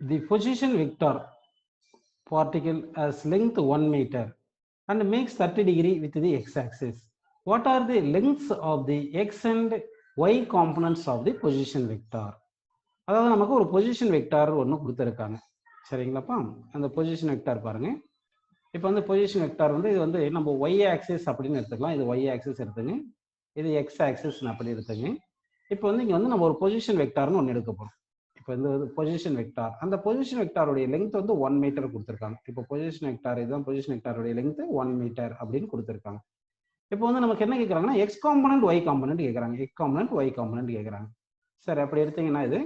the position vector particle has length 1 meter and makes 30 degree with the x-axis. What are the lengths of the x and y components of the position vector? அதாவது நமக்கு ஒரு position vector ஒன்று கொடுத்துருக்காங்க. சரிங்களாப்பா? அந்த position vector பாருங்க. இப்போ வந்து position vector வந்து இது வந்து நம்ம y ஆக்சிஸ் அப்படின்னு எடுத்துக்கலாம். இது y ஆக்சிஸ் எடுத்துங்க. இது x ஆக்சிஸ் அப்படி எடுத்துங்க. இப்போ வந்து இங்க வந்து நம்ம ஒரு பொசிஷன் வெக்டார்னு ஒன்று எடுக்க போறோம். இப்போ இந்த பொசிஷன் வெக்டார், அந்த பொசிஷன் வெக்டாருடைய லெங்த் வந்து 1 மீட்டர் கொடுத்துருக்காங்க. இப்போ பொசிஷன் வெக்டார் இதுதான் பொசிஷன் வெக்டாருடைய லெங்த் 1 மீட்டர் அப்படின்னு கொடுத்துருக்காங்க. இப்போ வந்து நமக்கு என்ன கேட்குறாங்கன்னா எக்ஸ் காம்பனன்ட் ஒய் காம்பனன்ட் கேட்குறாங்க. எக்ஸ் காம்பனன்ட் ஒய் காம்பனன்ட் கேட்குறாங்க. சரி, அப்படி எடுத்தீங்கன்னா இது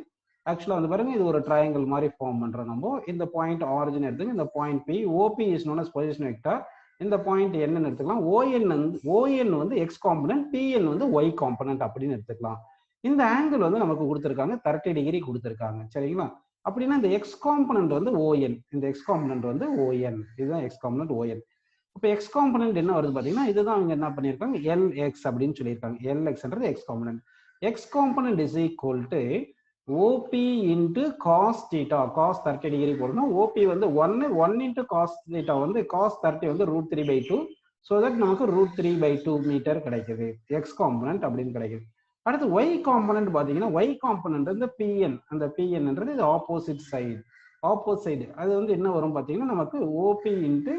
ஆக்சுவலாக வந்து பாருங்க, இது ஒரு ட்ரையாங்கிள் மாதிரி ஃபார்ம் பண்ணுறோம். நம்ம இந்த பாயிண்ட் ஆரிஜின் எடுத்துங்க. இந்த point P, OP is known as position vector. இந்த பாயிண்ட் என்னன்னு எடுத்துக்கலாம். ஓஎன் வந்து எக்ஸ் காம்பனன்ட், பிஎன் வந்து ஒய் காம்பனன்ட் அப்படின்னு எடுத்துக்கலாம். இந்த ஆங்கிள் வந்து நமக்கு கொடுத்துருக்காங்க 30 டிகிரி கொடுத்துருக்காங்க. சரிங்களா? அப்படின்னா இந்த எக்ஸ் காம்பனன்ட் வந்து ஓஎன், இந்த எக்ஸ் காம்பனன்ட் வந்து ஓஎன், இதுதான் எக்ஸ் காம்பனன்ட் ஓஎன். இப்போ எக்ஸ் காம்பனன்ட் என்ன வருது பார்த்தீங்கன்னா, இதுதான் அவங்க என்ன பண்ணியிருக்காங்க, எல்எக்ஸ் அப்படின்னு சொல்லியிருக்காங்க. எல்எக்ஸ்ன்றது x component. X component is equal to OP into cos theta. Cos 30 degree போடணும். ஓபி வந்து 1 இன்ட்டு காஸ் தீட்டா வந்து காஸ் 30 வந்து √3/2. ஸோ தட் நமக்கு √3/2 மீட்டர் கிடைக்குது. எக்ஸ் காம்பனன்ட் அப்படின்னு கிடைக்குது. அடுத்து ஒய் காம்பனன்ட் பார்த்தீங்கன்னா, ஒய் காம்பனன்ட் வந்து பிஎன். அந்த பிஎன்ன்றது இது ஆப்போசிட் சைடு. ஆப்போசைடு அது வந்து என்ன வரும் பார்த்தீங்கன்னா, நமக்கு OP into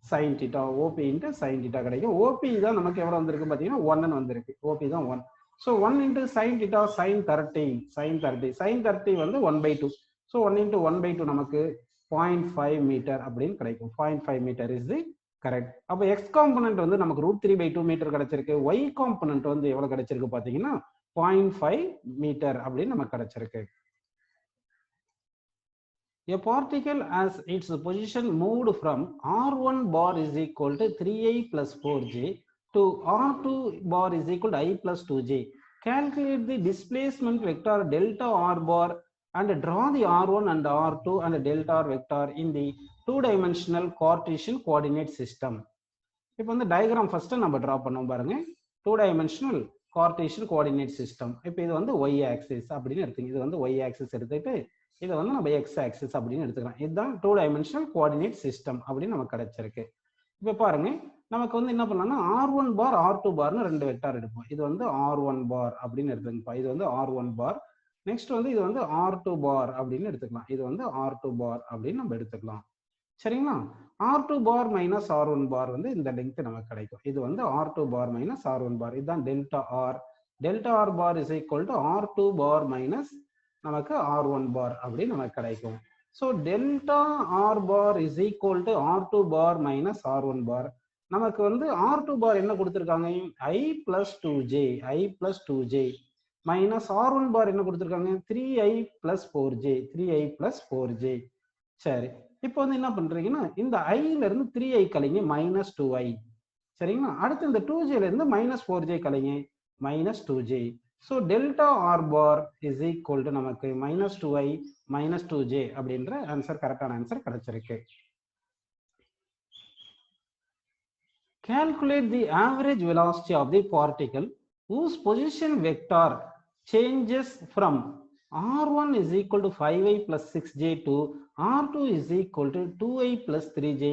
sine theta, OP into sine theta கிடைக்கும். ஓபி தான் நமக்கு எவ்வளோ வந்திருக்கு பார்த்தீங்கன்னா 1 வந்திருக்கு. ஓபி தான் 1. So 1 into sine theta sine 30. Sine 30 வந்து 1/2. ஸோ 1 இன்ட்டு 1/2 நமக்கு 0.5 மீட்டர் அப்படின்னு கிடைக்கும். 0.5 மீட்டர் இஸ் தி கரெக்ட். அப்போ எக்ஸ் காம்பனன்ட் வந்து நமக்கு √3/2 மீட்டர் கிடைச்சிருக்கு. ஒய் காம்பனன்ட் வந்து எவ்வளவு கிடைச்சிருக்கு பார்த்தீங்கன்னா 0.5 மீட்டர் அப்படின்னு நமக்கு கிடைச்சிருக்கு. A particle as its position moved from R1 bar is equal to 3i plus 4j to R2 bar is equal to I plus 2j. Calculate the displacement vector delta R bar and draw the R1 and R2 and the delta R vector in the two-dimensional Cartesian coordinate system. இப்போ வந்து diagram first நம்ம draw பண்ணோம் பாருங்க. 2-dimensional Cartesian coordinate system. இப்போ இது வந்து y axis அப்படின்னு எடுத்துங்க. இது வந்து y axis எடுத்துட்டு இதை வந்து நம்ம x axis அப்படின்னு எடுத்துக்கலாம். இதுதான் 2-dimensional coordinate system அப்படின்னு நமக்கு கிடைச்சிருக்கு. இப்போ பாருங்க, நமக்கு வந்து என்ன பண்ணலாம்னா R1 பார் R2 பார்னு ரெண்டு வெக்டார் எடுப்போம். இது வந்து R1 பார் அப்படின்னு எடுத்துங்கப்பா. இது வந்து R1 பார். நெக்ஸ்ட் வந்து இது வந்து R2 பார் அப்படின்னு எடுத்துக்கலாம். இது வந்து R2 பார் அப்படின்னு நம்ம எடுத்துக்கலாம். சரிங்களா? R2 பார் மைனஸ் R1 பார் வந்து இந்த லெங்க் நமக்கு கிடைக்கும். இது வந்து R2 bar minus R1 bar. இதுதான் delta R. Delta R bar is equal to R2 bar minus நமக்கு R1 பார் அப்படின்னு நமக்கு கிடைக்கும். So delta R bar is equal to R2 bar minus R1 bar. நமக்கு வந்து R2 பார் என்ன கொடுத்துருக்காங்க, I plus 2j, I plus 2j minus R1 பார் என்ன கொடுத்துருக்காங்க, 3i plus 4j, 3i plus 4j. சரி, இப்போ வந்து என்ன பண்றீங்கன்னா இந்த ஐல இருந்து 3i கழிங்க மைனஸ் 2i. சரிங்களா? அடுத்து இந்த 2j இருந்து மைனஸ் 4j கழிங்க minus 2j. So delta R bar is equal to நமக்கு மைனஸ் 2i மைனஸ் 2j அப்படின்ற ஆன்சர், கரெக்டான ஆன்சர் கிடைச்சிருக்கு. Calculate the average velocity of the particle whose position vector changes from R1 is equal to 5i plus 6j to R2 is equal to 2i plus 3j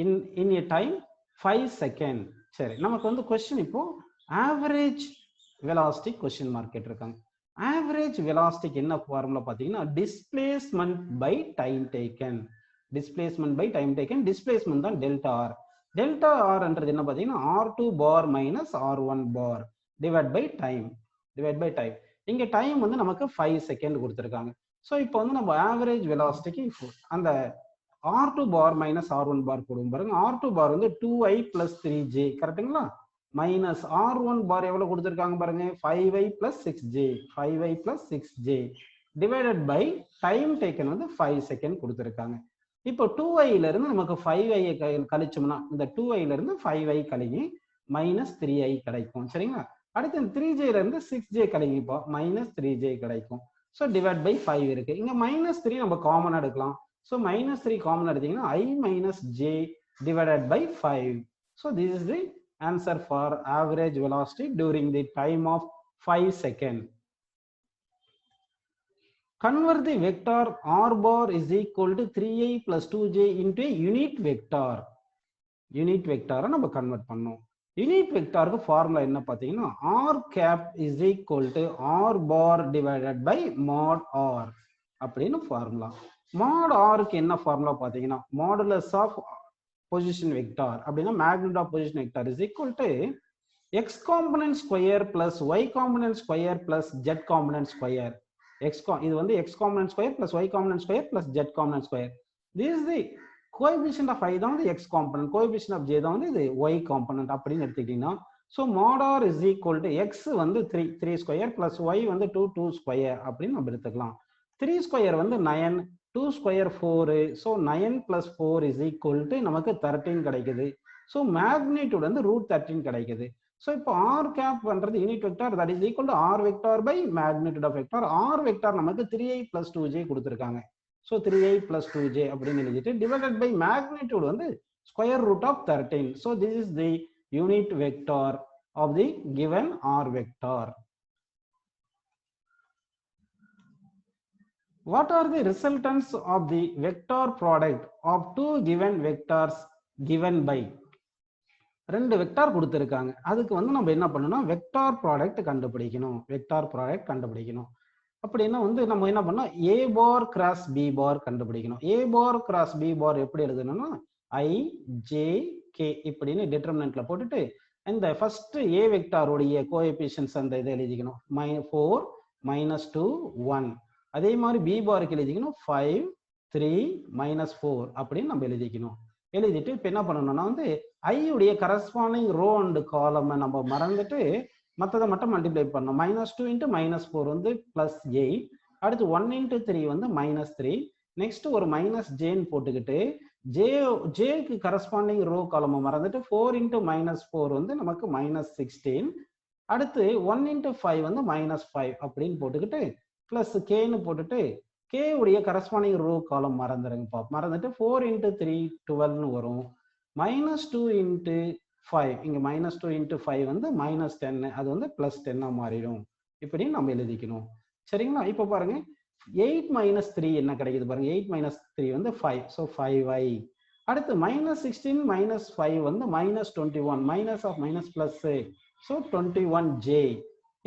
in a time 5 seconds. சரி, நமக்கு வந்து question இப்போ average velocity question mark கேட்டிருக்காங்க. Average வெலாசிட்டிக்கு என்ன formula பார்த்தீங்கன்னா displacement by time taken. Displacement by time taken. Displacement தான் delta R. Delta ஆர்ன்றது என்ன பார்த்தீங்கன்னா R2 bar minus R1 bar divide by time. Divide by time. இங்க டைம் வந்து நமக்கு 5 செகண்ட் கொடுத்துருக்காங்க. ஸோ இப்போ வந்து நம்ம ஆவரேஜ் வெலாசிட்டிக்கு அந்த R2 பார் மைனஸ் R1 பார் போடுவோம் பாருங்க. R2 பார் வந்து 2i plus 3j கரெக்டுங்களா? மைனஸ் R1 பார் எவ்வளவு கொடுத்துருக்காங்க பாருங்க, 5i plus 6j, 5i plus 6j divided by time taken வந்து 5 செகண்ட் கொடுத்துருக்காங்க. இப்போ 2iல இருந்து நமக்கு 5i கழிச்சோம்னா இந்த 2iல இருந்து 5i கழிங்க மைனஸ் 3i கிடைக்கும். சரிங்களா? அடுத்து இந்த 3jல இருந்து 6j கழிங்க, இப்போ மைனஸ் 3j கிடைக்கும். ஸோ டிவைட் பை 5 இருக்கு. இங்க மைனஸ் 3 நம்ம காமன் எடுக்கலாம். ஸோ மைனஸ் 3 காமன் எடுத்தீங்கன்னா i minus j divided by 5. So this is the answer for average velocity during the time of 5 seconds. convert the vector r bar is equal to 3i plus 2j into a unit vector. Unit vector நம்ம convert பண்ணோம். Unit vector க்கு formula என்ன பார்த்தீங்கன்னா r cap is equal to r bar divided by mod r அப்படின்னு formula. Mod r க்கு என்ன formula பார்த்தீங்கன்னா modulus of position vector அப்படின்னா magnitude of position vector is equal to x component square plus y component square plus z component square. இது வந்து x component square plus y component square plus z component square. This is the coefficient of I தான் வந்து x component, coefficient of j தான் வந்து இது y component அப்படின்னு எடுத்துக்கிட்டீங்கன்னா so mod r is equal to x வந்து 3 square plus y வந்து 2 square அப்படின்னு நம்ம எடுத்துக்கலாம். 3 square வந்து 9, 2 square 4, so 9 plus 4 is equal to நமக்கு 13 கிடைக்குது. so magnitude வந்து √13 கிடைக்குது. so இப்போ r cap பண்றது unit vector that is equal to r vector by magnitude of vector. r vector நமக்கு 3i plus 2j கொடுத்திருக்காங்க. so 3i plus 2j அப்படின்னு எழுதிட்டு divided by magnitude வந்து square root of 13. so this is the unit vector of the given r vector. What are the resultants of the vector product of two given vectors given by? ரெண்டு vector கொடுத்திருக்காங்க. அதுக்கு வந்து நம்ம என்ன பண்ணணும் vector product கண்டுபிடிக்கணும். Vector product கண்டுபிடிக்கணும். அப்படின்னா வந்து நம்ம என்ன பண்ணோம் a bar cross b bar கண்டுபிடிக்கணும். a bar cross b bar எப்படி எழுதணும்னா I j k இப்படின்னு டிட்டர்மினன்ட்ல போட்டுட்டு இந்த ஃபர்ஸ்ட் a வெக்டார் உடைய கோஎஃபிஷியன்ட்ஸ் அந்த இதை எழுதிக்கணும் 4 -2 1. அதே மாதிரி b பாருக்கு எழுதிக்கணும் 5 3 -4 அப்படின்னு நம்ம எழுதிக்கணும். எழுதிட்டு இப்போ என்ன பண்ணணும்னா வந்து I உடைய கரஸ்பாண்டிங் ரோ அண்ட் காலம் நம்ம மறந்துட்டு மற்றதை மட்டும் மல்டிப்ளை பண்ணணும். -2 × -4 வந்து +8. அடுத்து 1 × 3 வந்து -3. நெக்ஸ்ட் ஒரு -jன்னு போட்டுக்கிட்டு ஜேக்கு கரஸ்பாண்டிங் ரோ காலம் மறந்துட்டு 4 × -4 வந்து நமக்கு -16. அடுத்து 1 × 5 வந்து -5 அப்படின்னு போட்டுக்கிட்டு பிளஸ் கேன்னு போட்டுட்டு கே உடைய கரஸ்பாண்டிங் ரோ காலம் மறந்துடுங்க மறந்துட்டு 4 × 3 12ன்னு வரும். -2 × 5 இங்க -2 × 5 வந்து -10 அது வந்து +10 மாறிடும். இப்படி நம்ம எழுதிக்கணும். சரிங்களா? இப்போ பாருங்க 8 - 3 என்ன கிடைக்குது பாருங்க 8 - 3 வந்து 5. So 5i. அடுத்து -16 - 5 வந்து -21 minus of minus plus so 21j.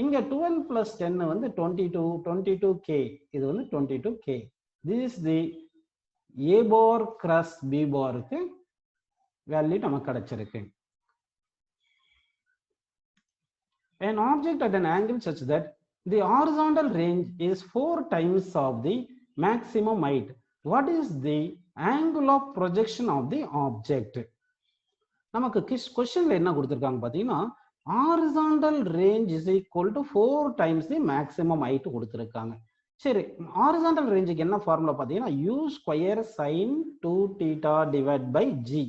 இங்க 12 + 10 வந்து 22k. இது வந்து 22k. This is the a bar cross b barக்கு வேல்யூ நமக்கு கிடைச்சிருக்கு. An object at an angle such that the horizontal range is 4 times of the maximum height. What is the angle of projection of the object? நமக்கு क्वेश्चनல என்ன கொடுத்திருக்காங்க பாத்தீங்கன்னா horizontal range is equal to 4 times the maximum height கொடுத்திருக்காங்க. சரி horizontal rangeக்கு என்ன formula பாத்தீங்கன்னா u square sin 2θ divided by g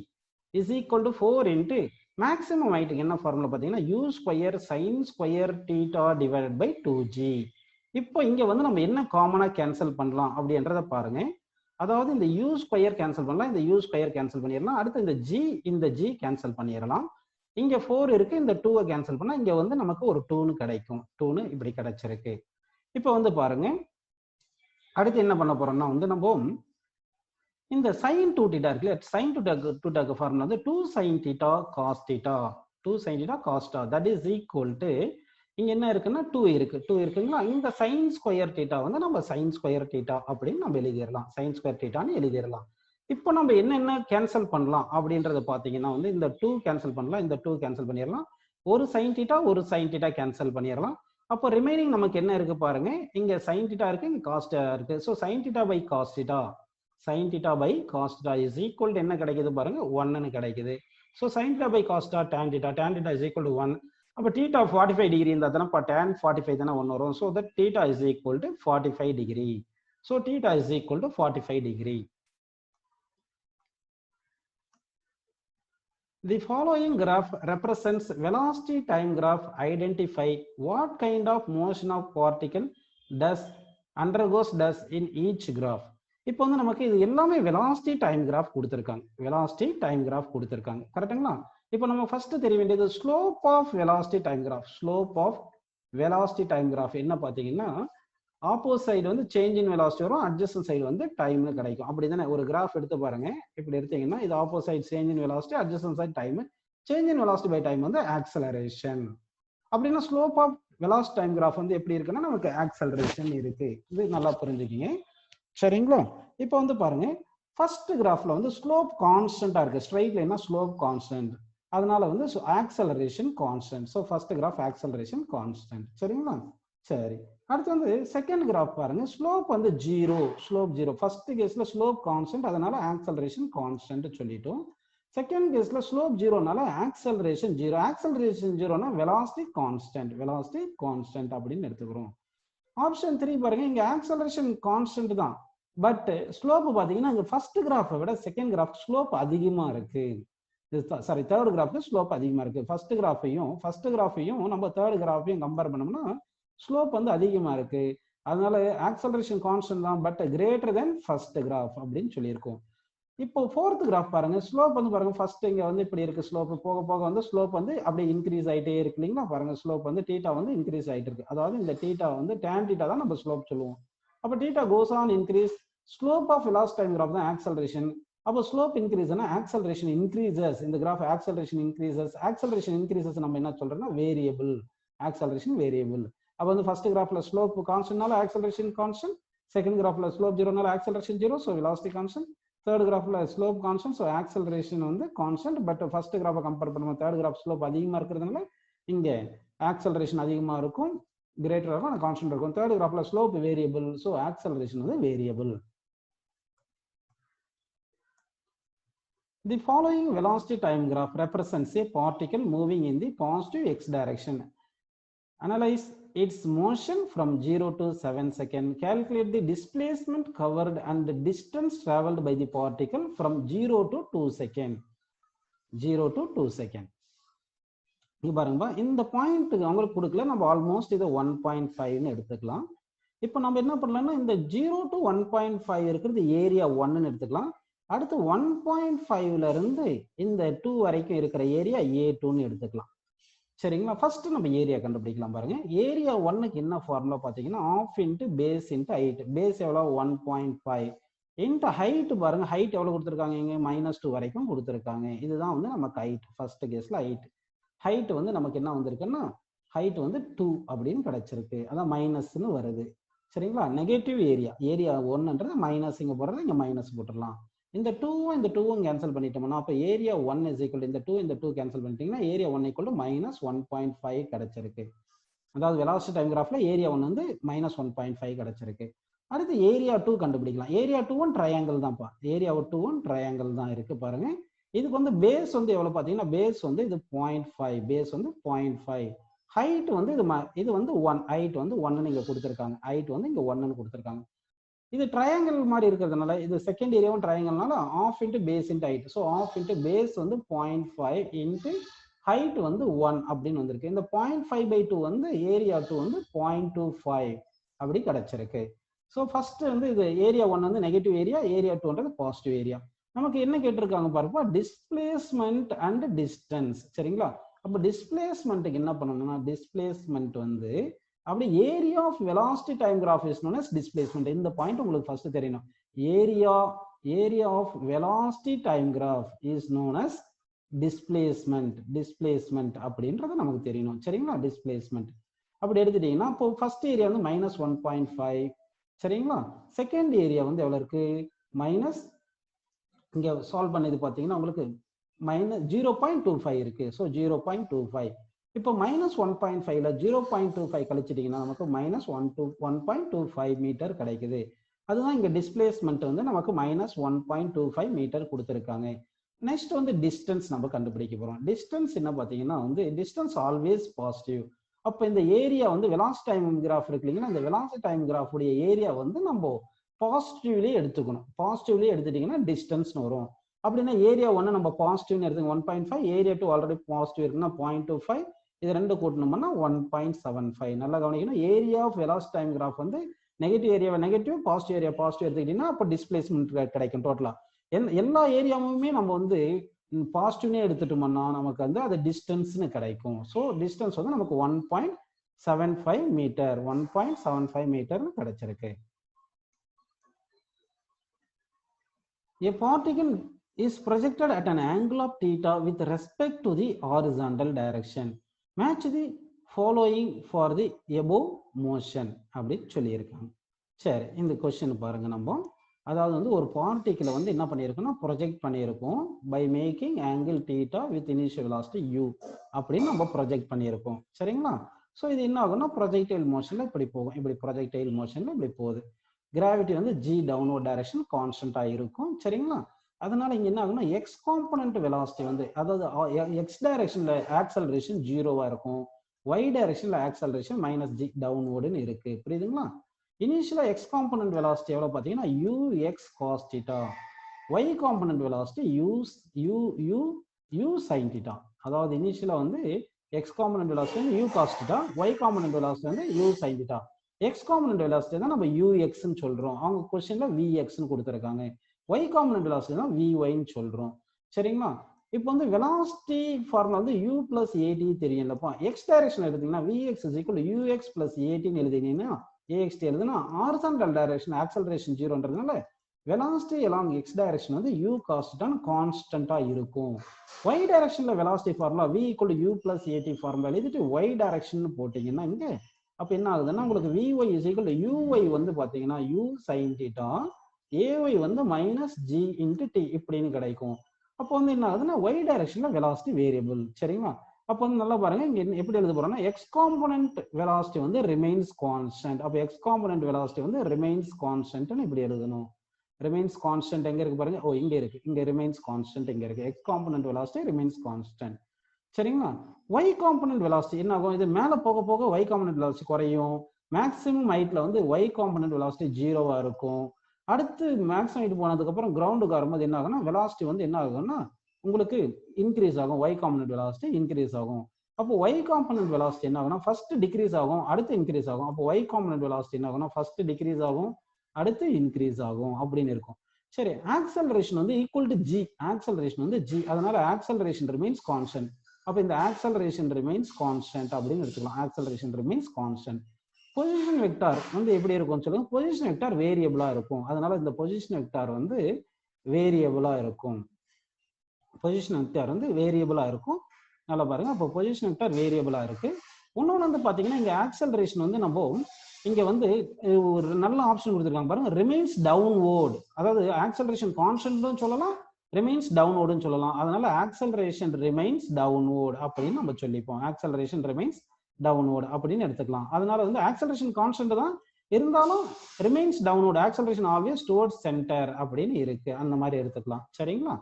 is equal to 4 into maximum height என்ன formula பாத்தீங்கன்னா u square sin square θ divided by 2g. இப்போ இங்க வந்து நம்ம என்ன காமனா கேன்சல் பண்ணலாம் அப்படின்றத பாருங்க. அதாவது இந்த u ஸ்கொயர் கேன்சல் பண்ணலாம், இந்த u ஸ்கொயர் கேன்சல் பண்ணிடலாம். அடுத்து இந்த g கேன்சல் பண்ணிடலாம். இங்க 4 இருக்கு, இந்த 2 கேன்சல் பண்ணா இங்க வந்து நமக்கு ஒரு 2ன்னு கிடைக்கும். 2ன்னு இப்படி கிடைச்சிருக்கு. இப்போ வந்து பாருங்க அடுத்து என்ன பண்ண போறோம்னா வந்து நம்ம இந்த sin 2θ இருக்குல்ல sin 2θ ஃபார்முலா வந்து 2 sin θ cos θ 2 sin θ cos θ that is equal to இங்க என்ன இருக்குன்னா 2 இருக்குங்களா. இந்த sin ஸ்கொயர் θ வந்து நம்ம sin ஸ்கொயர் θ அப்படின்னு நம்ம எழுதிடலாம். sin ஸ்கொயர் θன்னு எழுதிடலாம். இப்போ நம்ம என்னென்ன கேன்சல் பண்ணலாம் அப்படின்றத பாத்தீங்கன்னா வந்து இந்த 2 கேன்சல் பண்ணலாம், இந்த 2 கேன்சல் பண்ணிடலாம், ஒரு sin θ ஒரு sin θ கேன்சல் பண்ணிடலாம். அப்போ ரிமைனிங் நமக்கு என்ன இருக்கு பாருங்க, இங்க sin θ இருக்கு, இங்க cos θ இருக்கு. So sin θ by cos θ sin θ by cos θ is equal to என்ன கிடைக்குது பாருங்க 1ன்னு கிடைக்குது. So sin θ by cos θ tan θ is equal to 1. அப்போ θ 45 டிகிரி இருந்தா தானே tan 45 தானே 1 வரும். So that θ is equal to 45 degree. So θ is equal to 45 degree. The following graph represents velocity time graph. Identify what kind of motion of particle undergoes in each graph. இப்போ வந்து நமக்கு இது எல்லாமே velocity time graph கொடுத்திருக்காங்க. velocity time graph கொடுத்திருக்காங்க. கரெக்ட்டுங்களா? இப்போ நம்ம ஃபர்ஸ்ட் தெரிய வேண்டியது slope of velocity time graph. slope of velocity time graph என்ன பாத்தீங்கன்னா ஆப்போசிட் சைடு வந்து சேஞ்ச் இன் வெலாசிட்டி வரும், அட்ஜஸ்டன்ட் சைடு வந்து டைம்னு கிடைக்கும். அப்படி தானே ஒரு கிராஃப் எடுத்து பாருங்க. இப்படி எடுத்தீங்கன்னா இது opposite change in velocity, adjacent side time. Change in velocity by time வந்து ஆக்சலரேஷன். அப்படின்னா slope of velocity time graph வந்து எப்படி இருக்குன்னா நமக்கு ஆக்சலரேஷன் இருக்கு. இது நல்லா புரிஞ்சுக்கிங்க. சரிங்களா? இப்போ வந்து பாருங்க, ஃபர்ஸ்ட் கிராஃப்ல வந்து ஸ்லோப் கான்ஸ்டன்டா இருக்கு. ஸ்ட்ரைட் லைனா ஸ்லோப் கான்ஸ்டன்ட், அதனால வந்து acceleration constant. So first graph acceleration constant. சரிங்களா? சரி, அடுத்து வந்து செகண்ட் கிராஃப் பாருங்க. ஸ்லோப் வந்து ஜீரோ, ஸ்லோப் ஜீரோ. ஃபர்ஸ்ட் கேஸ்ல ஸ்லோப் கான்ஸ்டன்ட், அதனால ஆக்சலரேஷன் கான்ஸ்டன்ட் சொல்லிட்டோம். செகண்ட் கேஸ்ல ஸ்லோப் ஜீரோனால ஆக்சலரேஷன் ஜீரோ. ஆக்சலரேஷன் ஜீரோனா வெலாசிட்டி கான்ஸ்டன்ட், வெலாசிட்டி கான்ஸ்டன்ட் அப்படின்னு எடுத்துக்கிறோம். ஆப்ஷன் 3 பாருங்க, இங்க ஆக்சலரேஷன் கான்ஸ்டன்ட் தான், பட் ஸ்லோப் பாத்தீங்கன்னா இங்க ஃபர்ஸ்ட் கிராஃபை விட செகண்ட் கிராஃப் ஸ்லோப் அதிகமா இருக்கு. சாரி, தேர்ட் கிராஃப்ல ஸ்லோப் அதிகமா இருக்கு. ஃபர்ஸ்ட் கிராஃபையும் நம்ம தேர்ட் கிராஃபையும் கம்பேர் பண்ணோம்னா ஸ்லோப் வந்து அதிகமா இருக்கு. அதனால ஆக்சலரேஷன் கான்ஸ்டன்ட் தான், but greater than first graph அப்படின்னு சொல்லியிருக்கோம். இப்போ ஃபோர்த் கிராஃப் பாருங்க. ஸ்லோப் வந்து பாருங்க, ஃபர்ஸ்ட் இங்க வந்து இப்படி இருக்கு. ஸ்லோப் போக போக வந்து ஸ்லோப் வந்து அப்படியே இன்க்ரீஸ் ஆயிட்டே இருக்கு இல்லைங்களா? பாருங்க, ஸ்லோப் வந்து தீட்டா வந்து இன்க்ரீஸ் ஆயிட்டு இருக்கு. அதாவது இந்த தீட்டா வந்து டேன் தீட்டா தான் நம்ம ஸ்லோப் சொல்லுவோம். அப்ப theta goes on increase, slope of velocity time graph தான் ஆக்சலரேஷன். அப்போ ஸ்லோப் இன்க்ரீஸ்னா ஆக்சலரேஷன் இன்க்ரீசஸ். இந்த graph acceleration increases. Acceleration increases நம்ம என்ன சொல்றோம்னா வேரியபிள், ஆக்சலரேஷன் வேரியபிள். அப்போ வந்து ஃபர்ஸ்ட் கிராஃப்ல ஸ்லோப் கான்ஸ்டன்ட்னால ஆக்சலரேஷன் கான்ஸ்டன்ட், செகண்ட் கிராஃப்ல ஸ்லோப் ஜீரோனால acceleration zero, so velocity constant. Third கிராஃப்ல ஸ்லோப் கான்ஸ்டன்ட், ஸோ ஆக்சலரேஷன் வந்து கான்ஸ்டன்ட். பட் ஃபர்ஸ்ட் கிராஃபை கம்பேர் பண்ணும்போது தேர்ட் கிராஃப் ஸ்லோப் அதிகமா இருக்கிறதுனால இங்க ஆக்சலரேஷன் அதிகமா இருக்கும், கிரேட்டரா இருக்கும், கான்ஸ்டன்ட் இருக்கும். தேர்ட் கிராஃப்ல ஸ்லோப் வேரியபிள், ஸோ ஆக்சலரேஷன் வந்து variable. The following velocity time graph represents a particle moving in the positive x direction. Analyze its motion from 0 to 7 seconds. Calculate the displacement covered and the distance traveled by the particle from 0 to 2 seconds. 0 to 2 seconds. இங்க பாருங்க, இந்த point உங்களுக்கு கொடுக்கல, நம்ம almost இதை 1.5 எடுத்துக்கலாம். இப்போ நம்ம என்ன பண்ணலாம்னா இந்த 0 to 1.5 இருக்கிறது ஏரியா 1 எடுத்துக்கலாம். அடுத்து 1.5ல இருந்து இந்த 2 வரைக்கும் இருக்கிற ஏரியா A2ன்னு எடுத்துக்கலாம். சரிங்களா? ஃபர்ஸ்ட் நம்ம ஏரியா கண்டுபிடிக்கலாம். பாருங்க, ஏரியா 1க்கு என்ன ஃபார்முலா பாத்தீங்கன்னா half into base into height. Base எவ்வளவு 1.5 இன்ட்டு ஹைட். பாருங்க, ஹைட் எவ்வளவு கொடுத்துருக்காங்க, இங்க -2 வரைக்கும் கொடுத்துருக்காங்க. இதுதான் வந்து நமக்கு ஹைட். ஃபர்ஸ்ட் கேஸ்ல ஹைட் வந்து நமக்கு என்ன வந்திருக்குன்னா ஹைட் வந்து 2 அப்படின்னு கிடைச்சிருக்கு. அதான் மைனஸ்ன்னு வருது. சரிங்களா? நெகட்டிவ் ஏரியா 1ன்றது மைனஸ், இங்க போடுறது இங்க மைனஸ் போட்டுடலாம். இந்த 2 இந்த 2 கேன்சல் பண்ணிட்டோம்னா அப்ப ஏரியா 1 இஸ் ஈக்குவல் இந்த 2 கேன்சல் பண்ணிட்டீங்கன்னா ஏரியா 1 ஈக்குவல் டு -1.5 கிடைச்சிருக்கு. அதாவது வெலாசிட்டி டைம் கிராஃப்ல ஏரியா 1 வந்து -1.5 கிடைச்சிருக்கு. அடுத்து ஏரியா 2 கண்டுபிடிக்கலாம். ஏரியா 2 ட்ரையாங்கிள் தான்ப்பா. ஏரியா 2 ட்ரையாங்கிள் தான் இருக்கு. பாருங்க, இதுக்கு வந்து பேஸ் வந்து எவ்வளவு பாத்தீங்கன்னா பேஸ் வந்து இது 0.5, பேஸ் வந்து 0.5. ஹைட் வந்து இது வந்து 1, ஹைட் வந்து 1ன்னு இங்க கொடுத்துருக்காங்க. ஹைட் வந்து இங்க 1ன்னு கொடுத்துருக்காங்க. இது ட்ரையாங்கிள் மாதிரி இருக்கிறதுனால இது செகண்ட் ஏரியாவும் ட்ரையாங்கிள்னால half into base into height. So half into base வந்து 0.5 இன்ட்டு ஹைட் வந்து 1 அப்படின்னு வந்திருக்கு. இந்த 0.5/2 வந்து ஏரியா 2 வந்து 0.25 அப்படி கிடைச்சிருக்கு. ஸோ ஃபர்ஸ்ட் வந்து இது ஏரியா 1 வந்து நெகட்டிவ் ஏரியா, ஏரியா 2ன்றது பாசிட்டிவ் ஏரியா. நமக்கு என்ன கேட்டிருக்காங்க பாருப்பா, டிஸ்பிளேஸ்மெண்ட் அண்ட் டிஸ்டன்ஸ். சரிங்களா? அப்போ டிஸ்பிளேஸ்மெண்ட்டுக்கு என்ன பண்ணணும்னா டிஸ்பிளேஸ்மெண்ட் வந்து அப்படி area of velocity time graph is known as displacement. இந்த பாயிண்ட் உங்களுக்கு ஃபர்ஸ்ட் தெரியணும். Area of velocity time graph is known as displacement அப்படின்றது நமக்கு தெரியணும். சரிங்களா? டிஸ்பிளேஸ்மெண்ட் அப்படி எடுத்துட்டீங்கன்னா இப்போ ஃபர்ஸ்ட் ஏரியா வந்து -1.5. சரிங்களா? செகண்ட் ஏரியா வந்து எவ்வளவு இருக்கு, இங்க சால்வ் பண்ணது பாத்தீங்கன்னா உங்களுக்கு -0.25 இருக்கு. ஸோ 0.25. இப்போ -1.5ல 0.25 கழிச்சிட்டீங்கன்னா நமக்கு -1.25 மீட்டர் கிடைக்குது. அதுதான் இங்க டிஸ்பிளேஸ்மெண்ட் வந்து நமக்கு -1.25 மீட்டர் கொடுத்துருக்காங்க. நெக்ஸ்ட் வந்து டிஸ்டன்ஸ் நம்ம கண்டுபிடிக்க போறோம். டிஸ்டன்ஸ் என்ன பாத்தீங்கன்னா வந்து டிஸ்டன்ஸ் ஆல்வேஸ் பாசிட்டிவ். அப்போ இந்த ஏரியா வந்து வெலாசிட்டி டைம் கிராஃப் இருக்கு இல்லைங்களா, இந்த வெலாசிட்டி டைம் கிராஃப் உடைய ஏரியா வந்து நம்ம பாசிட்டிவ்லயே எடுத்துக்கணும். பாசிட்டிவ்லயே எடுத்துட்டீங்கன்னா டிஸ்டன்ஸ் வரும். அப்படின்னா ஏரியா 1 நம்ம பாசிட்டிவ்னு எடுத்துங்க 1.5, ஏரியா 2 ஆல்ரெடி பாசிட்டிவ் இருக்குன்னா 0.25, இது ரெண்டு கூட்டணும்னா 1.75. நல்லா கவனிக்கணும். ஏரியா ஆஃப் வெலாசிட்டி டைம் கிராஃப் வந்து நெகட்டிவ் ஏரியாவை நெகட்டிவ், பாசிட்டிவ் ஏரியா பாசிட்டிவ் எடுத்துக்கிட்டீங்கன்னா அப்போ டிஸ்பிளேஸ்மெண்ட் கிடைக்கும். டோட்டலா எல்லா ஏரியாவுமே நம்ம வந்து பாசிட்டிவ்னே எடுத்துட்டோம்னா நமக்கு வந்து அது டிஸ்டன்ஸ்னு கிடைக்கும். ஸோ டிஸ்டன்ஸ் வந்து நமக்கு 1.75 1.75 மீட்டர் 1.75 மீட்டர் கிடைச்சிருக்கு. A particle is projected at an angle of theta with respect to the horizontal direction. Match the following for the above motion அப்படி சொல்லியிருக்காங்க. சரி, இந்த கொஸ்டின் பாருங்க. நம்ம அதாவது வந்து ஒரு பார்ட்டிகிளை வந்து என்ன பண்ணியிருக்கோம்னா ப்ரொஜெக்ட் பண்ணியிருக்கோம் by making angle theta with initial velocity u அப்படின்னு நம்ம ப்ரொஜெக்ட் பண்ணியிருக்கோம். சரிங்களா? ஸோ இது என்ன ஆகும்னா ப்ரொஜெக்டைல் மோஷன்ல இப்படி போகும். இப்படி ப்ரொஜெக்டைல் மோஷன்ல இப்படி போகுது. கிராவிட்டி வந்து g டவுன்வர்ட் டைரக்ஷன் கான்ஸ்டன்டா இருக்கும். சரிங்களா? அதனால இங்க என்ன ஆகும்னா எக்ஸ் காம்பனன்ட் வெலாசிட்டி வந்து அதாவது எக்ஸ் டைரக்ஷன்ல ஆக்சலரேஷன் 0வா இருக்கும், ஒய் டைரக்ஷன்ல ஆக்சலரேஷன் -g டவுன்வர்டுன்னு இருக்கு. புரியுதுங்களா? இனிஷியலா எக்ஸ் காம்பனன்ட் வெலாசிட்டி எவ்வளவு பாத்தீங்கன்னா ux cos θ, y component velocity u sin θ. அதாவது இனிஷியலா வந்து எக்ஸ் காம்பனன்ட் வெலாசிட்டி வந்து u cos θ, y component velocity வந்து u sin θ. X component velocity தான் நம்ம ux ன்னு சொல்றோம். அவங்க क्वेश्चनல vx ன்னு கொடுத்திருக்காங்க. y காம்பனன்ட் வெலாசிட்டி தான் vy ன்னு சொல்றோம். சரிங்களா? இப்போ வந்து வெலாசிட்டி ஃபார்முலா வந்து u plus at தெரியும்லப்பா. எக்ஸ் டைரக்ஷன் எடுத்தீங்கன்னா vx ux plus at ன்னு எழுதினீங்கன்னா axt எழுதுனா horizontal direction acceleration 0ன்றதுனால velocity along x direction வந்து u cos θ கான்ஸ்டன்டா இருக்கும். y directionல velocity formula v u plus at formula எழுதிட்டு y direction போட்டீங்கன்னா இங்க அப்ப என்ன ஆகுதுன்னா உங்களுக்கு vy uy வந்து பாத்தீங்கன்னா u sin θ, ay வந்து -g into t இப்படின்னு கிடைக்கும். அப்போ வந்து என்ன ஆகுதுன்னா y directionல velocity variable. சரிங்களா? அப்போ வந்து நல்லா பாருங்க, இங்க எப்படி எழுத போறோம்னா எக்ஸ் காம்பனன்ட் வெலாசிட்டி வந்து ரிமைன்ஸ் கான்ஸ்டன்ட். அப்போ எக்ஸ் காம்பனன்ட் வெலாசிட்டி வந்து ரிமைன்ஸ் கான்ஸ்டன்ட்னு இப்படி எழுதணும். ரிமைன்ஸ் கான்ஸ்டன்ட் எங்க இருக்கு பாருங்க, ஓ இங்க இருக்கு, இங்க ரிமைன்ஸ் கான்ஸ்டன்ட் இங்க இருக்கு. X component velocity remains constant. சரிங்களா? y காம்பனன்ட் வெலாசிட்டி என்ன ஆகும், இது மேல போக போக y காம்பனன்ட் வெலாசிட்டி குறையும். மேக்ஸிமம் ஹைட்ல வந்து y காம்பனன்ட் வெலாசிட்டி 0வா இருக்கும். அடுத்து மேக்ஸிமம் ஹைட் போனதுக்கு அப்புறம் கிரவுண்டுக்கு வரும்போது என்ன ஆகும்னா வெலாசிட்டி வந்து என்ன ஆகும்னா உங்களுக்கு இன்க்ரீஸ் ஆகும். y காம்பனன்ட் வெலாசிட்டி இன்க்ரீஸ் ஆகும். அப்போ y காம்பனன்ட் வெலாசிட்டி என்ன ஆகும்னா ஃபர்ஸ்ட் டிக்ரீஸ் ஆகும், அடுத்து இன்க்ரீஸ் ஆகும். அப்போ y காம்பனன்ட் வெலாசிட்டி என்ன ஆகும்னா ஃபர்ஸ்ட் டிக்ரீஸ் ஆகும், அடுத்து இன்க்ரீஸ் ஆகும் அப்படின்னு இருக்கும். சரி, ஆக்சலரேஷன் வந்து ஈக்குவல் டு g, ஆக்சலரேஷன் வந்து g, அதனால ஆக்சலரேஷன் ரிமைன்ஸ் கான்ஸ்டன்ட். அப்போ இந்த ஆக்சலரேஷன் ரிமைன்ஸ் கான்ஸ்டன்ட் அப்படின்னு எடுத்துக்கலாம். Acceleration remains constant. Position vector வந்து எப்படி இருக்கும்னு சொல்லுங்க. பொசிஷன் வெக்டார் வேரியபிளா இருக்கும். அதனால இந்த பொசிஷன் வெக்டார் வந்து வேரியபிளா இருக்கும். பொசிஷன் வெக்டார் வந்து வேரியபிளா இருக்கும். நல்லா பாருங்க, அப்போ பொசிஷன் வெக்டார் வேரியபிளா இருக்கு. இன்னொன்று வந்து பாத்தீங்கன்னா இங்க ஆக்சலரேஷன் வந்து நம்ம இங்க வந்து ஒரு நல்ல ஆப்ஷன் கொடுத்துருக்காங்க பாருங்க, ரிமைன்ஸ் டவுன்வோர்டு. அதாவது ஆக்சலரேஷன் கான்ஸ்டன்ட்னு சொல்லலாம், ரிமைன்ஸ் டவுன்வோர்டுன்னு சொல்லலாம். அதனால ஆக்சலரேஷன் ரிமைன்ஸ் டவுன்வோர்டு அப்படின்னு நம்ம சொல்லிப்போம். ஆக்சலரேஷன் ரிமைன்ஸ் டவுன்வோர்டு அப்படின்னு எடுத்துக்கலாம். அதனால வந்து ஆக்சலரேஷன் கான்ஸ்டன்ட் தான் இருந்தாலும் remains downward, acceleration always towards centre அப்படின்னு இருக்கு. அந்த மாதிரி எடுத்துக்கலாம். சரிங்களா?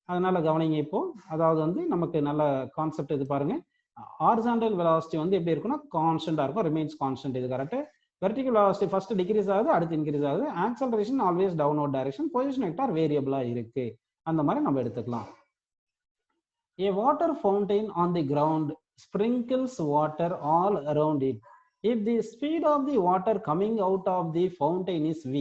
அதனால கவனிங்க. இப்போ அதாவது வந்து நமக்கு நல்ல கான்செப்ட் இது பாருங்க. ஹாரிசான்டல் வெலாசிட்டி வந்து எப்படி இருக்கும்னா கான்ஸ்டன்டா இருக்கும், ரிமைன்ஸ் கான்ஸ்டன்ட். இது correct. Vertical velocity first decrease ஆகுது, அடுத்து இன்க்ரீஸ் ஆகுது. Acceleration always downward direction. Position vector வேரியபிளா இருக்கு. அந்த மாதிரி நம்ம எடுத்துக்கலாம். A water fountain on the ground sprinkles water all around it. If the speed of the water coming out of the fountain is v,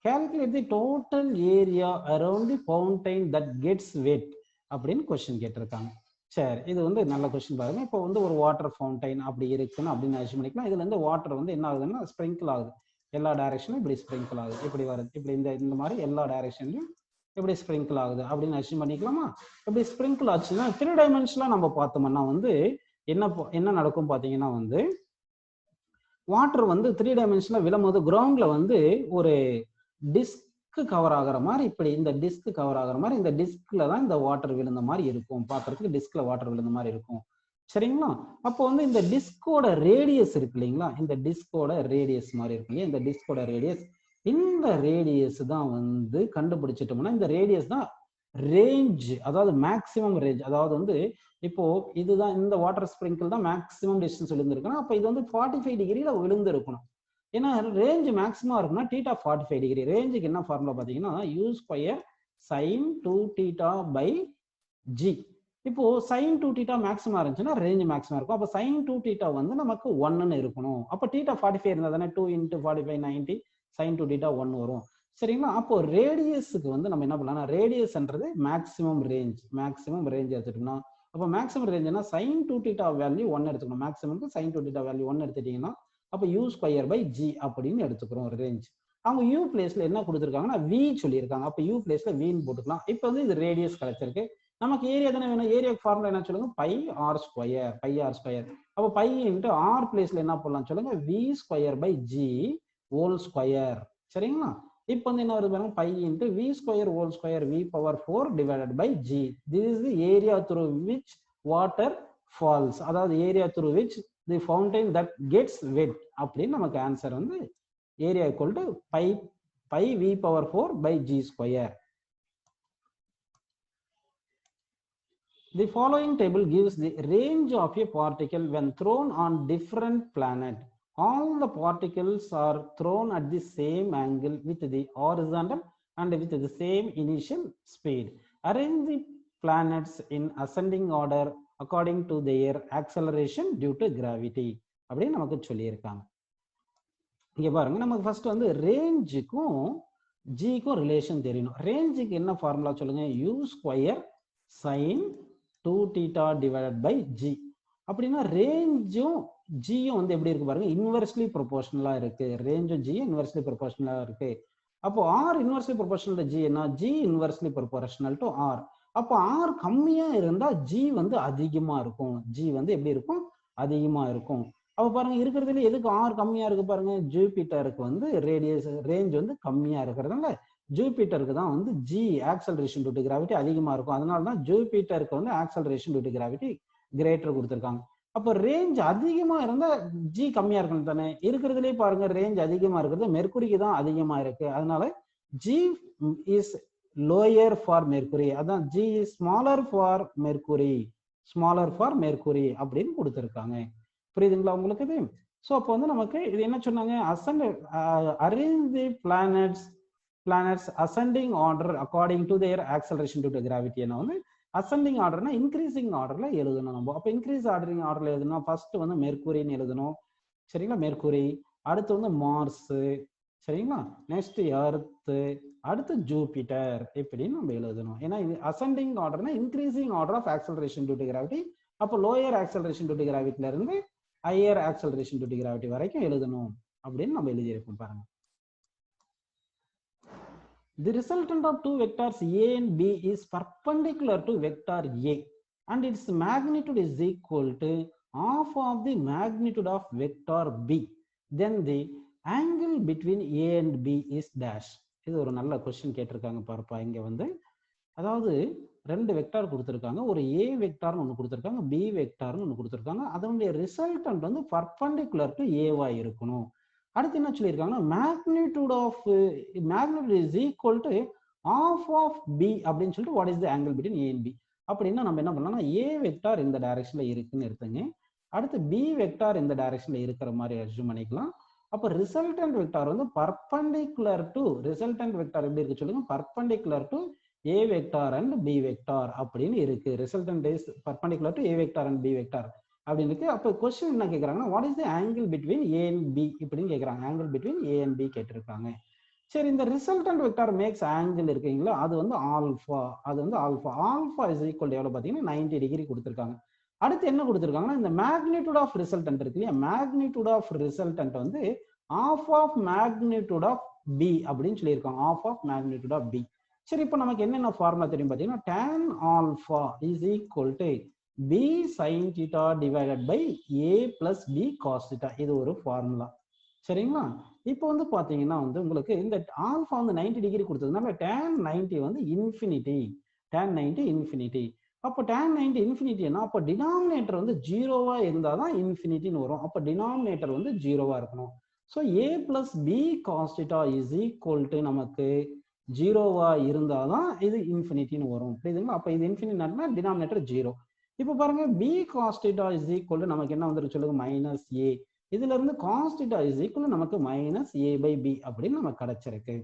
calculate the total area around the fountain that gets wet அப்படின்னு question கேட்டிருக்காங்க. சரி, இது வந்து நல்ல question பாருங்க. இப்போ வந்து ஒரு வாட்டர் ஃபவுண்டைன் அப்படி இருக்குன்னு அப்படின்னு அசியூம் பண்ணிக்கலாம். இதுல இருந்து வாட்டர் வந்து என்ன ஆகுதுன்னா ஸ்ப்ரிங்கிள் ஆகுது. எல்லா டைரக்ஷனும் இப்படி ஸ்ப்ரிங்கிள் ஆகுது, இப்படி வருது, இப்படி இந்த மாதிரி எல்லா டைரக்ஷன்லையும் இப்படி ஸ்ப்ரிங்கிள் ஆகுது அப்படின்னு அசியூம் பண்ணிக்கலாமா? இப்படி ஸ்ப்ரிங்கிள் ஆச்சுன்னா 3 டைமென்ஷன்ல நம்ம பார்த்தோம்னா வந்து என்ன நடக்கும் பாத்தீங்கன்னா வந்து வாட்டர் வந்து 3 டைமென்ஷன்ல விழும்போது கிரவுண்ட்ல வந்து ஒரு டிஸ்க் கவர் ஆகிற மாதிரி, இப்படி இந்த டிஸ்க் கவர் ஆகிற மாதிரி இந்த டிஸ்க்ல தான் இந்த வாட்டர் விழுந்த மாதிரி இருக்கும். பார்க்கறதுக்கு டிஸ்க்ல வாட்டர் விழுந்த மாதிரி இருக்கும். சரிங்களா? அப்போ வந்து இந்த டிஸ்கோட ரேடியஸ் இருக்கு இல்லைங்களா, இந்த டிஸ்கோட ரேடியஸ் மாதிரி இருக்கு இல்லையா, இந்த டிஸ்கோட ரேடியஸ், இந்த ரேடியஸ் தான் வந்து கண்டுபிடிச்சிட்டோம்னா இந்த ரேடியஸ் தான் ரேஞ்ச், அதாவது மேக்சிமம் ரேஞ்ச். அதாவது வந்து இப்போ இதுதான் இந்த வாட்டர் ஸ்ப்ரிங்கிள் தான் மேக்சிமம் டிஸ்டன்ஸ் விழுந்திருக்குன்னா அப்போ இது வந்து 45 டிகிரியில விழுந்து இருக்கணும். ஏன்னா ரேஞ்ச் மேக்ஸிமம் இருக்குன்னா θ 45 டிகிரி. ரேஞ்சுக்கு என்ன ஃபார்முலா பார்த்தீங்கன்னா u² sin 2θ/g. இப்போ sin 2θ மேக்ஸிமம் இருந்துச்சுன்னா ரேஞ்ச் மேக்ஸிமம் இருக்கும். அப்போ sin 2θ வந்து நமக்கு 1ன்னு இருக்கணும். அப்போ θ 45 இருந்தா தானே 2 × 45 90 sin 2θ 1 வரும். சரிங்களா? அப்போ ரேடியஸுக்கு வந்து நம்ம என்ன பண்ணலாம், ரேடியஸ்ன்றது மேக்ஸிமம் ரேஞ்ச் எடுத்துட்டோம்னா அப்போ மேக்ஸிமம் ரேஞ்சுனா sin 2θ வேல்யூ 1 எடுத்துக்கணும். மேக்ஸிமம்க்கு sin 2θ வேல்யூ 1 எடுத்துட்டீங்கன்னா அப்போ u ஸ்கொயர் பை g அப்படின்னு எடுத்துக்கிறோம் ரேஞ்ச். அவங்க u பிளேஸ்ல என்ன கொடுத்துருக்காங்கன்னா v சொல்லியிருக்காங்க. அப்போ u பிளேஸ்ல vன்னு போட்டுக்கலாம். இப்போ வந்து இது ரேடியஸ் கிடைச்சிருக்கு. நமக்கு ஏரியா தானே வேணும். ஏரியா ஃபார்முலா என்ன சொல்லுங்க, பை ஆர் ஸ்கொயர். அப்போ பை இன்ட்டு ஆர் பிளேஸ்ல என்ன போடலாம் சொல்லுங்க, v square by g whole square. சரிங்களா? இப்போ வந்து என்ன வருது பாருங்க, pi into v square whole square v power 4 divided by g. This is the area through which water falls, அதாவது area through which the fountain that gets wet அப்படின்னு நமக்கு answer வந்து area equal to pi v power 4 by g square. The following table gives the range of a particle when thrown on different planet. All the particles are thrown at the same angle with the horizontal and with the same initial speed. Arrange the planets in ascending order according to their acceleration due to gravity. அப்படின்னு நமக்கு சொல்லியிருக்காங்க. இங்க பாருங்க, நமக்கு first வந்து ரேஞ்சுக்கும் ஜிக்கும் relation தெரியணும். ரேஞ்சுக்கு என்ன ஃபார்முலா சொல்லுங்க, u square sin 2θ divided by g. அப்படின்னா ரேஞ்சும் ஜியும் வந்து எப்படி இருக்கு பாருங்க, இன்வெர்ஸ்லி ப்ரொபோர்ஷனலா இருக்கு. ரேஞ்சும் ஜியும் இன்வெர்ஸ்லி ப்ரொபோர்ஷனலா இருக்கு. அப்போ r inversely proportional to g என்ன, g inversely proportional to r. அப்போ ஆர் கம்மியா இருந்தா ஜி வந்து அதிகமா இருக்கும். ஜி வந்து எப்படி இருக்கும், அதிகமா இருக்கும். அப்போ பாருங்க, இருக்கிறதுல எதுக்கு ஆர் கம்மியா இருக்கு பாருங்க, ஜூபிட்டருக்கு வந்து ரேஞ்ச் வந்து கம்மியா இருக்கிறதுனால ஜூபிட்டருக்கு தான் வந்து g acceleration due to gravity அதிகமா இருக்கும். அதனால தான் ஜூபிட்டருக்கு வந்து acceleration due to gravity greater கொடுத்துருக்காங்க. அப்போ ரேஞ்ச் அதிகமா இருந்தா ஜி கம்மியா இருக்கணும் தானே. இருக்கிறதுலே பாருங்க, ரேஞ்ச் அதிகமா இருக்கிறது மெர்க்குரிக்கு தான் அதிகமா இருக்கு. அதனால g is lower for mercury. அதான் g is smaller for mercury அப்படின்னு கொடுத்துருக்காங்க. புரியுதுங்களா உங்களுக்கு இது? ஸோ அப்போ வந்து நமக்கு இது என்ன சொன்னாங்க, arrange the planets ascending order according to their acceleration due to gravity. என்ன வந்து ascending orderனா increasing orderல எழுதணும் நம்ம. அப்போ increase ordering orderல எழுதணும். ஃபர்ஸ்ட் வந்து மெர்க்குரின்னு எழுதணும். சரிங்களா, மெர்க்குரி. அடுத்து வந்து மார்ஸ். சரிங்களா, நெக்ஸ்ட் எர்த், அடுத்து ஜூபிட்டர், இப்படின்னு நம்ம எழுதணும். ஏன்னா இது ascending orderனா increasing order of acceleration due to gravity. அப்போ lower acceleration due to gravity இருந்து higher acceleration due to gravity வரைக்கும் எழுதணும் அப்படின்னு நம்ம எழுதியிருக்கோம் பாருங்க. The resultant of two vectors A and B is perpendicular to vector A and its magnitude is equal to half of the magnitude of vector B. Then the angle between A and B is dash. இது ஒரு நல்ல question கேட்டிருக்காங்க பாருப்பா. இங்க வந்து அதாவது ரெண்டு vector கொடுத்துருக்காங்க. ஒரு A வெக்டார்னு ஒன்று கொடுத்துருக்காங்க, B வெக்டார்னு ஒன்று கொடுத்துருக்காங்க. அதனுடைய ரிசல்டன்ட் வந்து பர்பெண்டிகுலர் டு ஏவா இருக்கணும். அடுத்து என்ன சொல்லியிருக்காங்கன்னா, magnitude is equal to half of B அப்படின்னு சொல்லிட்டு what is the angle between A and B. அப்படின்னா நம்ம என்ன பண்ணலாம்னா, ஏ வெக்டார் இந்த டைரக்ஷன்ல இருக்குன்னு எடுத்துங்க. அடுத்து பி வெக்டார் இந்த டைரக்ஷன்ல இருக்கிற மாதிரி அஸ்யூம் பண்ணிக்கலாம். அப்போ ரிசல்டன்ட் வெக்டார் வந்து பர்பெண்டிகுலர் டு, ரிசல்டன்ட் வெக்டார் எப்படி இருக்கு சொல்லுங்க, perpendicular to a vector and b vector அப்படின்னு இருக்கு. Resultant is perpendicular to a vector and b vector அப்படின்னு இருக்கு. அப்போ கொஸ்டின் என்ன கேட்கறாங்கன்னா, what is the angle between A and b இப்படின்னு கேட்கறாங்க. Angle between A and b கேட்டிருக்காங்க. சரி, இந்த ரிசல்டன்ட் வெக்டார் மேக்ஸ் ஆங்கிள் இருக்கீங்களா, அது வந்து ஆல்பா. அது வந்து ஆல்பா இஸ் ஈக்குவல் டு எவ்வளவு பார்த்தீங்கன்னா 90 டிகிரி கொடுத்துருக்காங்க. அடுத்து என்ன கொடுத்துருக்காங்கன்னா, இந்த மேக்னிடியூட் ஆஃப் ரிசல்டன்ட் இருக்கு இல்லையா, மேக்னிடியூட் ஆஃப் ரிசல்டன்ட் வந்து half of magnitude of B அப்படின்னு சொல்லியிருக்காங்க. half of magnitude of B. சரி, இப்போ நமக்கு என்னென்ன ஃபார்முலா தெரியும் பார்த்தீங்கன்னா, tan alpha is equal to b sin theta divided by a plus b cos theta. இது ஒரு ஃபார்முலா. சரிங்களா? இப்போ வந்து பாத்தீங்கன்னா வந்து உங்களுக்கு இந்த ஆல்பா வந்து 90 டிகிரி கொடுத்ததுனால tan 90 வந்து இன்ஃபினிட்டி. tan 90 infinity. அப்போ tan 90 இன்ஃபினிட்டினா அப்போ டினாமினேட்டர் வந்து ஜீரோவா இருந்தால் தான் இன்ஃபினிட்டின்னு வரும். அப்போ டினாமினேட்டர் வந்து ஜீரோவா இருக்கணும். So a plus b cos theta is equal to நமக்கு ஜீரோவா இருந்தால் தான் இது இன்ஃபினிட்டின்னு வரும். புரியுதுங்களா? அப்போ இது இன்ஃபினிட்னா டினாமினேட்டர் ஜீரோ. இப்போ பாருங்க, b cos theta is equal to நமக்கு என்ன வந்துருக்கு சொல்லுங்க, மைனஸ் a. இதுல இருந்து cos theta is equal to நமக்கு மைனஸ் a by b அப்படின்னு நமக்கு கிடைச்சிருக்கு.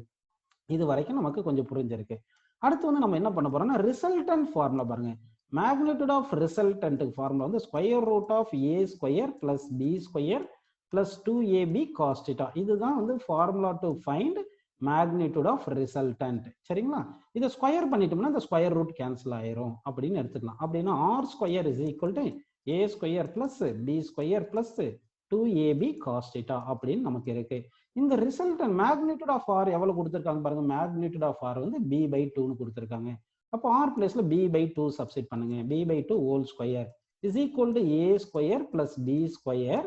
இது வரைக்கும் நமக்கு கொஞ்சம் புரிஞ்சிருக்கு. அடுத்து வந்து நம்ம என்ன பண்ண போறோம்னா, ரிசல்டன்ட் ஃபார்முலா பாருங்க. மேக்னிடியூட் ஆஃப் ரிசல்டன்ட் ஃபார்முலா வந்து square root of a square plus b square plus 2ab cos theta. இதுதான் வந்து formula to find magnitude of resultant. சரிங்களா? இதை ஸ்கொயர் பண்ணிட்டோம்னா இந்த ஸ்கொயர் ரூட் கேன்சல் ஆயிரும் அப்படின்னு எடுத்துக்கலாம். அப்படின்னா R square is equal to A square plus B square plus 2ab cos θ அப்படின்னு நமக்கு இருக்கு. இந்த ரிசல்டன்ட் மேக்னிடியூட் ஆஃப் ஆர் எவ்வளவு கொடுத்துருக்காங்க பாருங்க. மேக்னிடியூட் ஆஃப் ஆர் வந்து b/2ன்னு கொடுத்துருக்காங்க. அப்போ ஆர் பிளேஸ்ல b/2 சப்ஸ்டிட் பண்ணுங்க. b/2 whole square is equal to A square plus B square,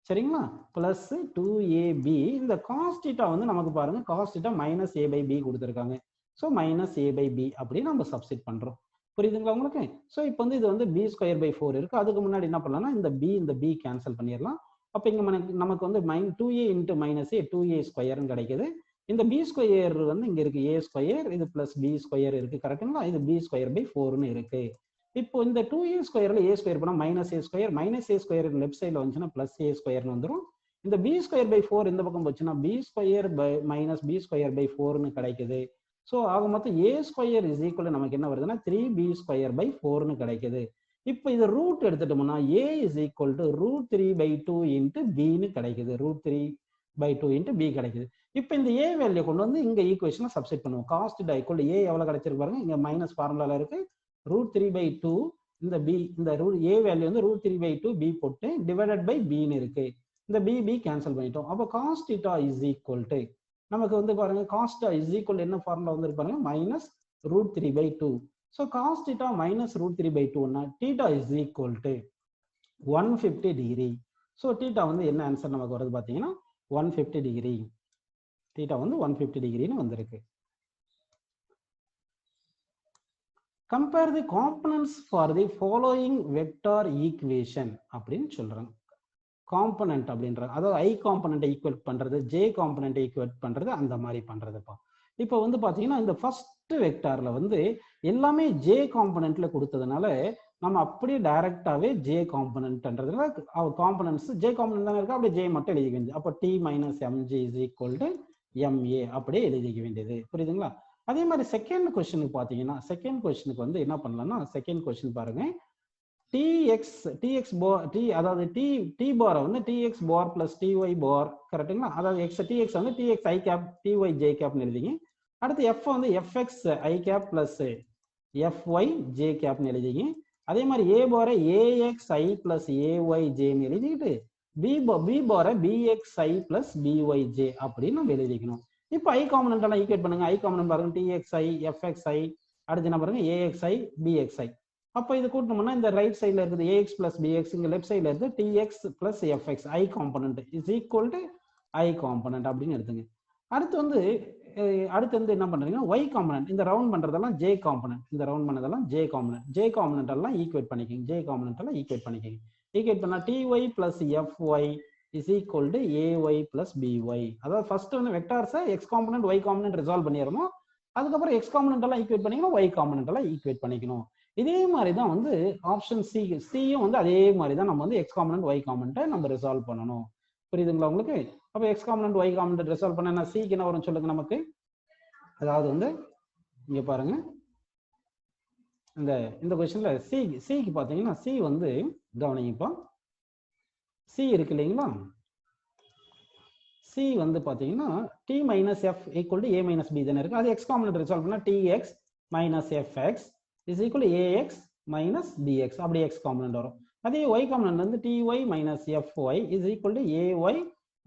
சரிங்களா, பிளஸ் 2ab. இந்த cos θ வந்து நமக்கு பாருங்க cos θ மைனஸ் a/b கொடுத்துருக்காங்க. ஸோ மைனஸ் a/b அப்படின்னு நம்ம சப்ஸ்டிட் பண்றோம். புரியுதுங்களா உங்களுக்கு? ஸோ இப்போ வந்து இது வந்து b ஸ்கொயர் பை 4 இருக்கு. அதுக்கு முன்னாடி என்ன பண்ணலாம்னா இந்த b கேன்சல் பண்ணிடலாம். அப்போ இங்க நமக்கு வந்து 2a into minus a 2a ஸ்கொயர்னு கிடைக்குது. இந்த b ஸ்கொயர் வந்து இங்க இருக்கு a ஸ்கொயர், இது பிளஸ் b ஸ்கொயர் இருக்கு. கரெக்டுங்களா? இது b ஸ்கொயர் பை 4ன்னு இருக்கு. இப்போ இந்த 2a ஸ்கொயர்ல a ஸ்கொயர் பண்ணா மைனஸ் a ஸ்கொயர் லெஃப்ட் சைட்ல வந்துச்சுன்னா பிளஸ் a ஸ்கொயர்னு வந்துடும். இந்த b ஸ்கொயர் பை 4 இந்த பக்கம் போச்சுன்னா b square by minus b square by 4ன்னு கிடைக்குது. ஸோ ஆக மொத்தம் a ஸ்கொயர் இஸ் ஈக்குவல் நமக்கு என்ன வருதுன்னா 3b ஸ்கொயர் பை 4ன்னு கிடைக்குது. இப்போ இது ரூட் எடுத்துட்டோம்னா a is equal to √3/2 into bன்னு கிடைக்குது. √3/2 இன்ட்டு b கிடைக்குது. இப்போ இந்த a வேல்யூ கொண்டு வந்து இங்க ஈக்குவேஷனை சப்ஸ்டிட் பண்ணுவோம். cos θ ஈக்குவல் டு a எவ்வளவு கிடைச்சிருக்கு பாருங்க. இங்க மைனஸ் ஃபார்முலால இருக்கு √3/2 இந்த b இந்த a வேல்யூ வந்து √3/2 b போட்டு டிவைடட் பை bன்னு இருக்கு. இந்த b கேன்சல் பண்ணிட்டோம். அப்போ cos θ இஸ் ஈக்குவல் டு நமக்கு வந்து பாருங்க cos θ இஸ் ஈக்குவல் என்ன ஃபார்முலா வந்து பாருங்க மைனஸ் √3/2. ஸோ cos θ மைனஸ் √3/2ன்னா θ is equal to 150 degree. So θ வந்து என்ன ஆன்சர் நமக்கு வருது பார்த்தீங்கன்னா 150 டிகிரி. θ வந்து 150 டிகிரின்னு வந்திருக்கு. Compare the components for the following vector equation அப்படின்னு சொல்றாங்க. காம்பனன்ட் அப்படின்றாங்க, அதாவது ஐ காம்பனன்ட்டை ஈக்குவேட் பண்றது, ஜே காம்பனன்ட்டை ஈக்குவேட் பண்றது, அந்த மாதிரி பண்றதுப்பா. இப்போ வந்து பாத்தீங்கன்னா இந்த ஃபர்ஸ்ட் வெக்டார்ல வந்து எல்லாமே ஜே காம்பனன்ட்ல கொடுத்ததுனால நம்ம அப்படியே டைரக்டாவே ஜே காம்பனன்ட்ன்றதுனால காம்பனன்ட்ஸ் ஜே காம்பனன்ட் தானே இருக்கு, அப்படியே ஜே மட்டும் எழுதிக்க வேண்டியது. அப்போ T minus mg is equal to ma அப்படியே எழுதிக்க வேண்டியது. புரியுதுங்களா? அதே மாதிரி செகண்ட் கொஸ்டினுக்கு பாத்தீங்கன்னா செகண்ட் கொஸ்டினுக்கு வந்து என்ன பண்ணலாம்னா செகண்ட் கொஸ்டின் பாருங்க tx bar t அதாவது t பார் வந்து tx bar plus ty bar கரெக்ட்டுங்களா? அதாவது tx வந்து tx i cap ty j கேப்னு எழுதிங்க. அடுத்து f வந்து fx i cap plus fy j கேப்னு எழுதிங்க. அதே மாதிரி a பாரை ax i plus ay j ன்னு எழுதிட்டு b பாரை bx i plus by j அப்படின்னு நம்ம எழுதிக்கணும். இப்போ ஐ காம்பனன்ட் எல்லாம் ஈக்குவேட் பண்ணுங்க. ஐ காம்பனன்ட் பாருங்க tx i fx i, அடுத்து என்ன பாருங்க ax i bx i. அப்போ இது கூட்டணும்னா இந்த ரைட் சைட்ல இருக்குது ax பிளஸ் bx, இங்க லெஃப்ட் சைட்ல இருக்கு tx plus fx I component is equal to I component அப்படின்னு எடுத்துங்க. அடுத்து வந்து என்ன பண்றீங்கன்னா y காம்பனன்ட், இந்த ரவுண்ட் பண்றதெல்லாம் j காம்பனன்ட், இந்த ரவுண்ட் பண்ணதெல்லாம் j காம்பனன்ட், j காம்பனன்ட் எல்லாம் ஈக்குவேட் பண்ணிக்கங்க. j காம்பனன்ட் எல்லாம் ஈக்குவேட் பண்ணிக்கங்க. ஈக்குவேட் பண்ணா ty plus fy is equal to ay plus by. அதாவது ஃபர்ஸ்ட் வந்து வெக்டார்ஸை x component y component resolve பண்ணிடணும். அதுக்கப்புறம் x காம்பனன்ட் எல்லாம் ஈக்குவேட் பண்ணிக்கணும், y காம்பனன்ட் எல்லாம் ஈக்குவேட் பண்ணிக்கணும். இதே மாதிரி தான் வந்து ஆப்ஷன் சியும் வந்து அதே மாதிரி தான் நம்ம வந்து எக்ஸ் காம்பனன்ட் ஒய் காம்பனன்ட்டை நம்ம ரிசால்வ் பண்ணணும். புரியுதுங்களா உங்களுக்கு? அப்போ x component y component resolve பண்ணா சிக்கு என்ன வரும் சொல்லுங்க நமக்கு. அதாவது வந்து இங்க பாருங்க இந்த கொஸ்டின்ல சிக்கு பாத்தீங்கன்னா சி வந்து கவனிங்கப்பா, சி இருக்கு இல்லைங்களா? சி வந்து பாத்தீங்கன்னா T minus F equal to A minus B தானே இருக்கு. அது எக்ஸ் காம்பனன்ட் ரிசால்வ் பண்ணா tx மைனஸ் fx is equal to ax minus bx அப்படி x காம்பனன்ட் வரும். அதே y காம்பனன்ட் வந்து ty minus fy is equal to ay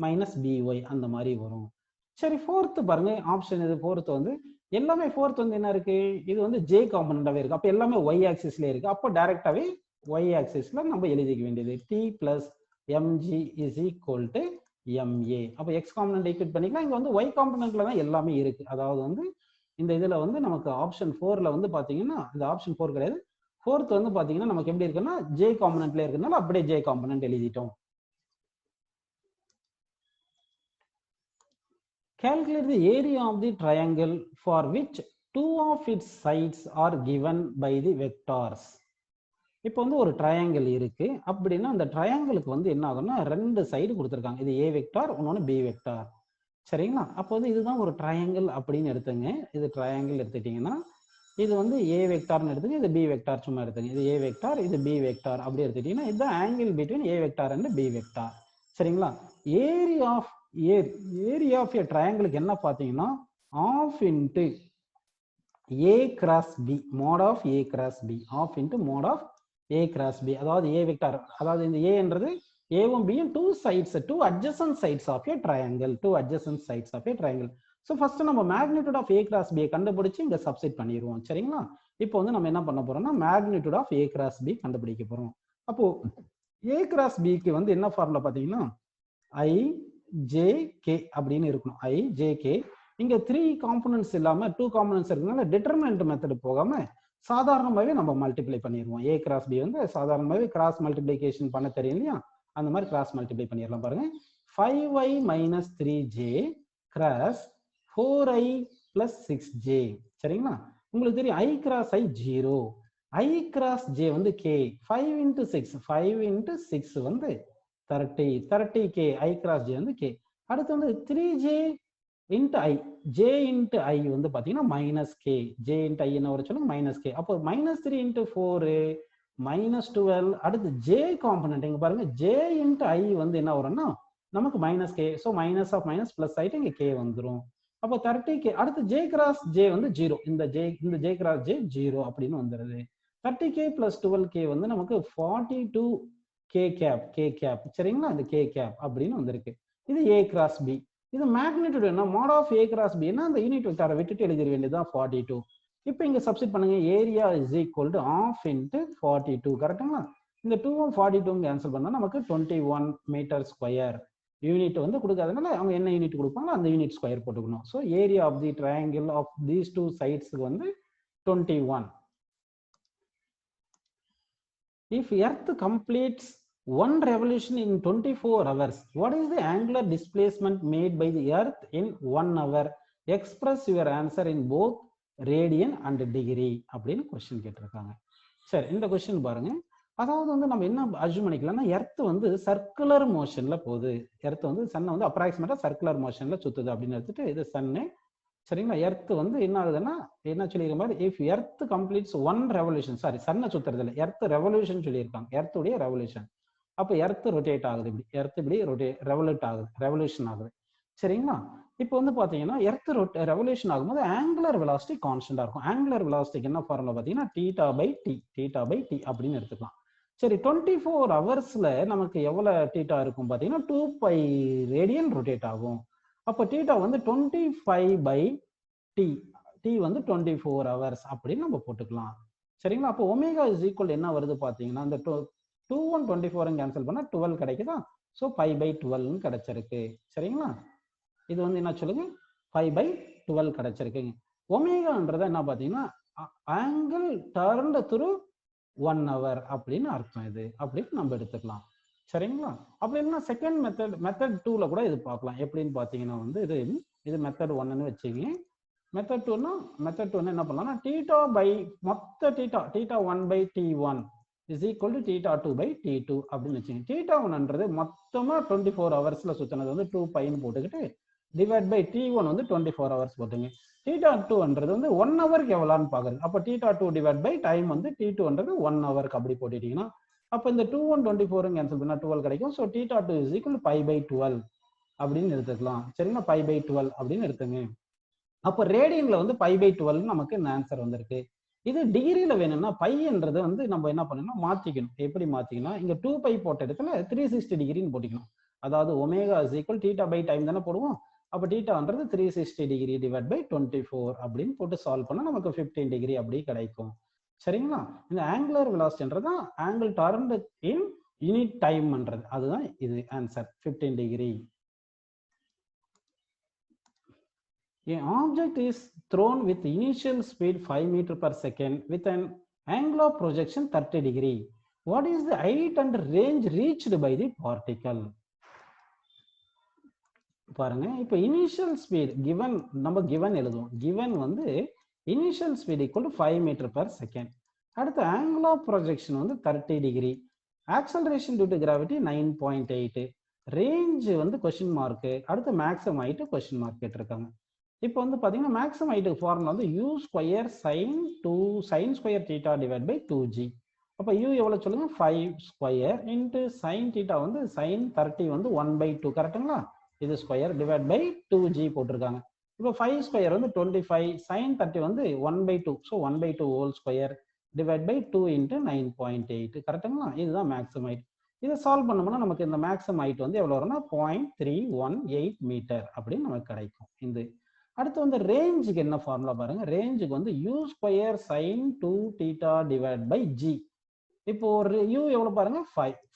minus by அந்த மாதிரி வரும். சரி, ஃபோர்த் பாருங்க ஆப்ஷன் இது ஃபோர்த் வந்து எல்லாமே ஃபோர்த் வந்து என்ன இருக்கு, இது வந்து j காம்பனன்டாவே இருக்கு. அப்ப எல்லாமே y ஆக்சிஸ்ல இருக்கு. அப்போ டைரக்டாவே y ஆக்சிஸ்ல நம்ம எழுதிக்க வேண்டியது t plus mg is equal to ma. அப்ப x காம்பனன்ட் ஈக்குவேட் பண்ணிக்கலாம். இங்க வந்து y காம்பனன்ட்ல தான் எல்லாமே இருக்கு. அதாவது வந்து இந்த இதுல வந்து நமக்கு ஆப்ஷன் 4ல வந்து பாத்தீங்கன்னா இந்த ஆப்ஷன் 4 கிடையாது, ஃபோர்த் வந்து பாத்தீங்கன்னா நமக்கு எப்படி இருக்குன்னா ஜே காம்பனன்ட்ல இருக்கனால அப்படியே ஜே காம்பனன்ட் எழுதிட்டோம். Calculate the area of the triangle for which two of its sides are given by the vectors. இப்போ வந்து ஒரு ட்ரையாங்கிள் இருக்கு அப்படின்னா அந்த ட்ரையாங்கிளுக்கு வந்து என்ன ஆகும்னா ரெண்டு சைடு கொடுத்துருக்காங்க. இது ஏ வெக்டார், இன்னொன்று பி வெக்டார். சரிங்களா? அப்போ வந்து இதுதான் ஒரு ட்ரையாங்கிள் அப்படின்னு எடுத்துங்க. இது ட்ரையாங்கிள் எடுத்துட்டீங்கன்னா இது வந்து ஏ வெக்டார்னு எடுத்துங்க, இது பி வெக்டார் சும்மா எடுத்துங்க. இது ஏ வெக்டார், இது பி வெக்டார் அப்படி எடுத்துட்டீங்கன்னா இதுதான் angle between a vector and b vector. சரிங்களா? ஏரியா ஆஃப் ஏ ட்ரையாங்கிளுக்கு என்ன பார்த்தீங்கன்னா half into a cross b mod of a cross b half into mod of a cross b அதாவது a vector அதாவது இந்த a என்றது a-வும் b-யும் two adjacent sides of a triangle so first நம்ம magnitude of a cross b கண்டுபிடிச்சு இங்க substitute பண்ணிடுவோம் சரிங்களா. இப்போ வந்து நம்ம என்ன பண்ண போறோம்னா magnitude of a cross b கண்டுபிடிக்க போறோம். அப்போ a cross b க்கு வந்து என்ன ஃபார்முலா பாத்தீங்கன்னா i j k அப்படின்னு இருக்கணும். i j k இங்க 3 காம்போனன்ட்ஸ் இல்லாம 2 காம்போனன்ட்ஸ் இருக்கனால டிட்டர்மினன்ட் மெத்தட் போகாம சாதாரணமாவே நம்ம மல்டிப்ளை பண்ணிடுவோம். a கிராஸ் b வந்து சாதாரணமாவே கிராஸ் மல்டிப்ளிகேஷன் பண்ண தெரியும் இல்லையா, அந்த மாதிரி கிராஸ் மல்டிப்ளை பண்ணிடலாம். பாருங்க 5i minus 3j cross 4i plus 6j சரிங்களா. உங்களுக்கு தெரியும் i cross i 0, i cross j வந்து k, 5 into 6 5 into 6 வந்து 30k, i கிராஸ் j வந்து k. அடுத்து வந்து 3j into i, j into i வந்து பாத்தீங்கன்னா minus k, j into i என்ன வர சொல்லுங்க minus k. அப்போ minus 3 into 4 minus 12. அடுத்து j காம்பனன்ட் இங்க பாருங்க j into i வந்து என்ன வரும்னா நமக்கு minus k. So minus of minus plus ஆயிட்டு இங்க k வந்துடும். அப்போ 30k. அடுத்து j கிராஸ் j வந்து 0, இந்த j கிராஸ் j 0 அப்படின்னு வந்துடுது. 30k plus 12k வந்து நமக்கு 42k கேப் சரிங்களா. இந்த k கேப் அப்படின்னு வந்திருக்கு. இது a கிராஸ் b. இது மேக்னிடியூட் என்ன mod of a cross b னா அந்த யூனிட் வெக்டாரை விட்டுட்டு எழுதிட வேண்டியதுதான் 42. இப்போ இங்க சப்ஸ்டிட் பண்ணுங்க area is equal to of into 42 கரெக்டுங்களா. இந்த 2 42 கேன்சல் பண்ணா நமக்கு 21 மீட்டர் ஸ்கொயர். யூனிட் வந்து கொடுக்காதனால அவங்க என்ன யூனிட் கொடுப்பாங்களோ அந்த யூனிட் ஸ்கொயர் போட்டுக்கணும். So area of the triangle of these 2 சைட்ஸ்க்கு வந்து 21. If Earth completes one revolution in 24 hours, what is the angular displacement made by the Earth in 1 hour? Express your answer in both radian and degree அப்படின்னு question கேட்டிருக்காங்க. சரி, இந்த question பாருங்க. அதாவது வந்து நம்ம என்ன அஸ்யூம் பண்ணிக்கலாம்னா எர்த் வந்து சர்க்குலர் மோஷன்ல போகுது. எர்த் வந்து சன்னை வந்து அப்ராக்சிமேட்டா சர்க்குலர் மோஷன்ல சுத்துது அப்படின்னு எடுத்துட்டு இது சன்னு சரிங்களா. எர்த் வந்து என்ன ஆகுதுன்னா என்ன சொல்லியிருக்க மாதிரி if Earth completes one revolution, sorry சன்னை சுத்துறது இல்லை, எர்த் ரெவல்யூஷன் சொல்லியிருக்காங்க, எர்த்துடைய ரெவல்யூஷன். அப்போ எர்த் ரொட்டேட் ஆகுது, இப்படி எர்த் இப்படி ரெவல்யூஷன் ஆகுது சரிங்களா. இப்போ வந்து பாத்தீங்கன்னா எர்த் ரெவல்யூஷன் ஆகும்போது ஆங்குலர் வெலாசிட்டி கான்ஸ்டன்டா இருக்கும். ஆங்குலர் வெலாசிட்டிக்கு என்ன ஃபார்முலா பாத்தீங்கன்னா தீட்டா பை டி அப்படின்னு எடுத்துக்கலாம். சரி, 24 ஹவர்ஸ்ல நமக்கு எவ்வளவு தீட்டா இருக்கும் பாத்தீங்கன்னா 2π ரேடியன் ரொட்டேட் ஆகும். அப்போ தீட்டா வந்து 25/t, t வந்து 24 ஹவர்ஸ் அப்படின்னு நம்ம போட்டுக்கலாம் சரிங்களா. அப்போ ஒமேகா இஸ் ஈக்குவல் என்ன வருது பாத்தீங்கன்னா இந்த 2 1 24 கேன்சல் பண்ணா 12 கிடைக்குதா. ஸோ 5/12 கிடைச்சிருக்கு சரிங்களா. இது வந்து என்ன சொல்லுங்க 5/12 கிடைச்சிருக்குங்க. ஒமேகான்றத என்ன பாத்தீங்கன்னா ஆங்கிள் டர்ன்ட் த்ரூ 1 hour அப்படின்னு அர்த்தம். இது அப்படின்னு நம்ம எடுத்துக்கலாம் சரிங்களா. அப்படி இல்லைன்னா செகண்ட் மெத்தட் 2ல கூட இது பார்க்கலாம். எப்படின்னு பாத்தீங்கன்னா வந்து இது மெத்தட் 1ன்னு வச்சுக்கீங்க. மெத்தட் 2 என்ன பண்ணலாம்னா தீட்டா பை மொத்த theta 1/t1 is equal to theta 2/t2 அப்படின்னு வச்சுக்கோங்க. தீட்டா 1ன்றது மொத்தமா 24 ஹவர்ஸ்ல சுத்தினது வந்து 2πன்னு போட்டுக்கிட்டு டிவைட் பை t1 வந்து 24 ஹவர்ஸ் போட்டுங்க. தீட்டா 2ன்றது வந்து 1 ஹவருக்கு எவ்வளோன்னு பாக்குறது. அப்போ தீட்டா 2 டிவைட் பை டைம் வந்து t2ன்றது 1 ஹவருக்கு அப்படி போட்டுட்டீங்கன்னா அப்போ இந்த 2 1 24 கேன்சல் பண்ணா 12 கிடைக்கும். ஸோ தீட்டா 2 இஸ் ஈக்குவல் π/12 அப்படின்னு எடுத்துக்கலாம் சரிங்களா. π/12 அப்படின்னு எடுத்துங்க. அப்போ ரேடியன்ல வந்து π/12 நமக்கு இந்த ஆன்சர் வந்திருக்கு. இது டிகிரியில வேணும்னா பைன்றது வந்து நம்ம என்ன பண்ணணும் மாத்திக்கணும். எப்படி மாத்திக்கணும், இங்க 2π போட்ட இடத்துல 360 டிகிரின்னு போட்டிக்கணும். அதாவது omega is equal theta by time தானே போடுவோம். அப்போ தீட்டான்றது 360 டிகிரி டிவைட் பை 24 அப்படின்னு போட்டு சால்வ் பண்ணா நமக்கு 15 டிகிரி அப்படி கிடைக்கும் சரிங்களா. இந்த ஆங்குலர் வெலாசிட்டின்றது தான் ஆங்கிள் டர்ன்ட் இன் யூனிட் டைம்ன்றது, அதுதான் இது answer 15 degree. A object is thrown with initial speed 5 meters per second with an angle of projection 30 degree. What is the height and range reached by the particle? பாருங்க, இப்போ initial speed given நம்ம எழுதுவோம். Given வந்து initial speed equal to 5 metre per second. அடுத்து angle of projection வந்து 30 degree. Acceleration due to gravity 9.8. Range வந்து question mark. அடுத்து maximum height question mark கேட்டிருக்காங்க. இப்போ வந்து பாத்தீங்கன்னா மேக்ஸிமம் ஹைட்டுக்கு ஃபார்முலா வந்து u square sin square theta divide by 2g. அப்போ u எவ்வளவு சொல்லுங்க 5 ஸ்கொயர் இன்ட்டு சைன் தீட்டா வந்து sin 30 வந்து 1/2 கரெக்டுங்களா. இது ஸ்கொயர் டிவைட் பை 2g போட்டிருக்காங்க. இப்போ 5 ஸ்கொயர் வந்து 25, sin 30 வந்து 1/2. So 1/2 whole square divide by 2 into 9.8. கரெக்டுங்களா? இதுதான் மேக்ஸிமம் ஹைட். இதை சால்வ் பண்ணோம்னா நமக்கு இந்த மேக்ஸிமம் ஹைட் வந்து எவ்வளோ வரும்னா 0.318 மீட்டர் அப்படின்னு நமக்கு கிடைக்கும். இந்த அடுத்து வந்து ரேஞ்சுக்கு என்ன ஃபார்முலா பாருங்க. ரேஞ்சுக்கு வந்து u square sin 2θ divide by g. இப்போ ஒரு u எவ்வளோ பாருங்க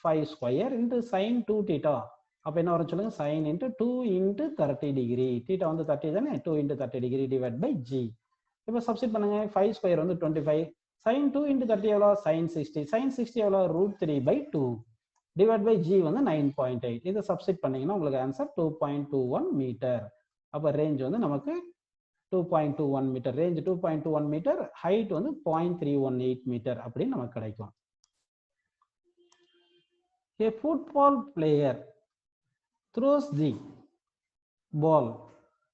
5 ஸ்கொயர் இன்ட்டு sin 2θ. அப்போ என்ன வரும் சொல்லுங்க, sin இன்ட்டு 2 இன்ட்டு 30 டிகிரி. θ வந்து 30 தானே, 2 into 30 degree divide by g. இப்போ சப்ஸ்டிட் பண்ணுங்க. 5 ஸ்கொயர் வந்து 25, sin 2 இன்ட்டு 30 எவ்வளோ, sin 60. sin 60 எவ்வளோ, √3/2 டிவைட் பை g வந்து 9.8. இதை சப்ஸ்டிட் பண்ணீங்கன்னா உங்களுக்கு ஆன்சர் 2.21 மீட்டர். அப்போ ரேஞ்ச் வந்து நமக்கு 2.21 மீட்டர். ரேஞ்ச் 2.21 மீட்டர், ஹைட் வந்து 0.318 மீட்டர் அப்படின்னு நமக்கு கிடைக்கும். A football player throws the ball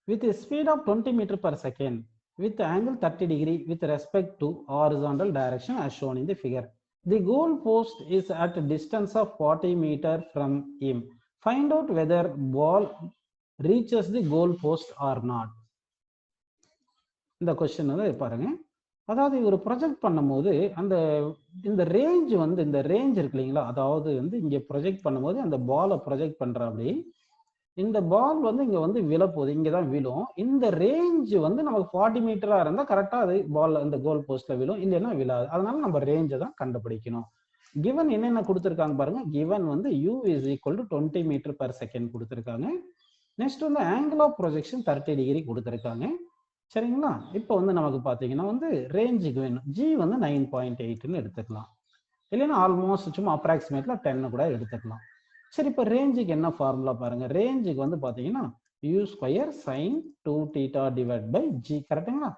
with a speed of 20 meters per second with angle 30 degree with respect to horizontal direction as shown in the figure. The goal post is at a distance of 40 meters from him. Find out whether ball reaches the goal post or not. இந்த question வந்து பாருங்க. அதாவது இவர் project பண்ணும்போது இந்த range வந்து இந்த range இருக்கு இல்லைங்களா, அதாவது வந்து இங்க ப்ரொஜெக்ட் பண்ணும்போது அந்த பாலை ப்ரொஜெக்ட் பண்ற அப்படி இந்த பால் வந்து இங்க வந்து விழப்போகுது, இங்கதான் விழும். இந்த ரேஞ்ச் வந்து நமக்கு 40 மீட்டரா இருந்தா கரெக்டா அது பால் இந்த கோல் போஸ்ட்ல விழும், இல்லைன்னா விழாது. அதனால நம்ம ரேஞ்சை தான் கண்டுபிடிக்கணும். கிவன் என்னென்ன கொடுத்துருக்காங்க பாருங்க. கிவன் வந்து u is equal to 20 metre per second கொடுத்துருக்காங்க. நெக்ஸ்ட் வந்து ஆங்கிள் ஆஃப் ப்ரொஜெக்ஷன் 30 டிகிரி கொடுத்துருக்காங்க. சரிங்களா? இப்போ வந்து நமக்கு பார்த்தீங்கன்னா வந்து ரேஞ்சுக்கு வேணும். g வந்து 9.8ன்னு எடுத்துக்கலாம், இல்லைன்னா ஆல்மோஸ்ட் சும்மா அப்ராக்சிமேட்ல 10 கூட எடுத்துக்கலாம். சரி, இப்போ ரேஞ்சுக்கு என்ன ஃபார்முலா பாருங்க. ரேஞ்சுக்கு வந்து பார்த்தீங்கன்னா u square sin 2θ divide by g. கரெக்டுங்களா?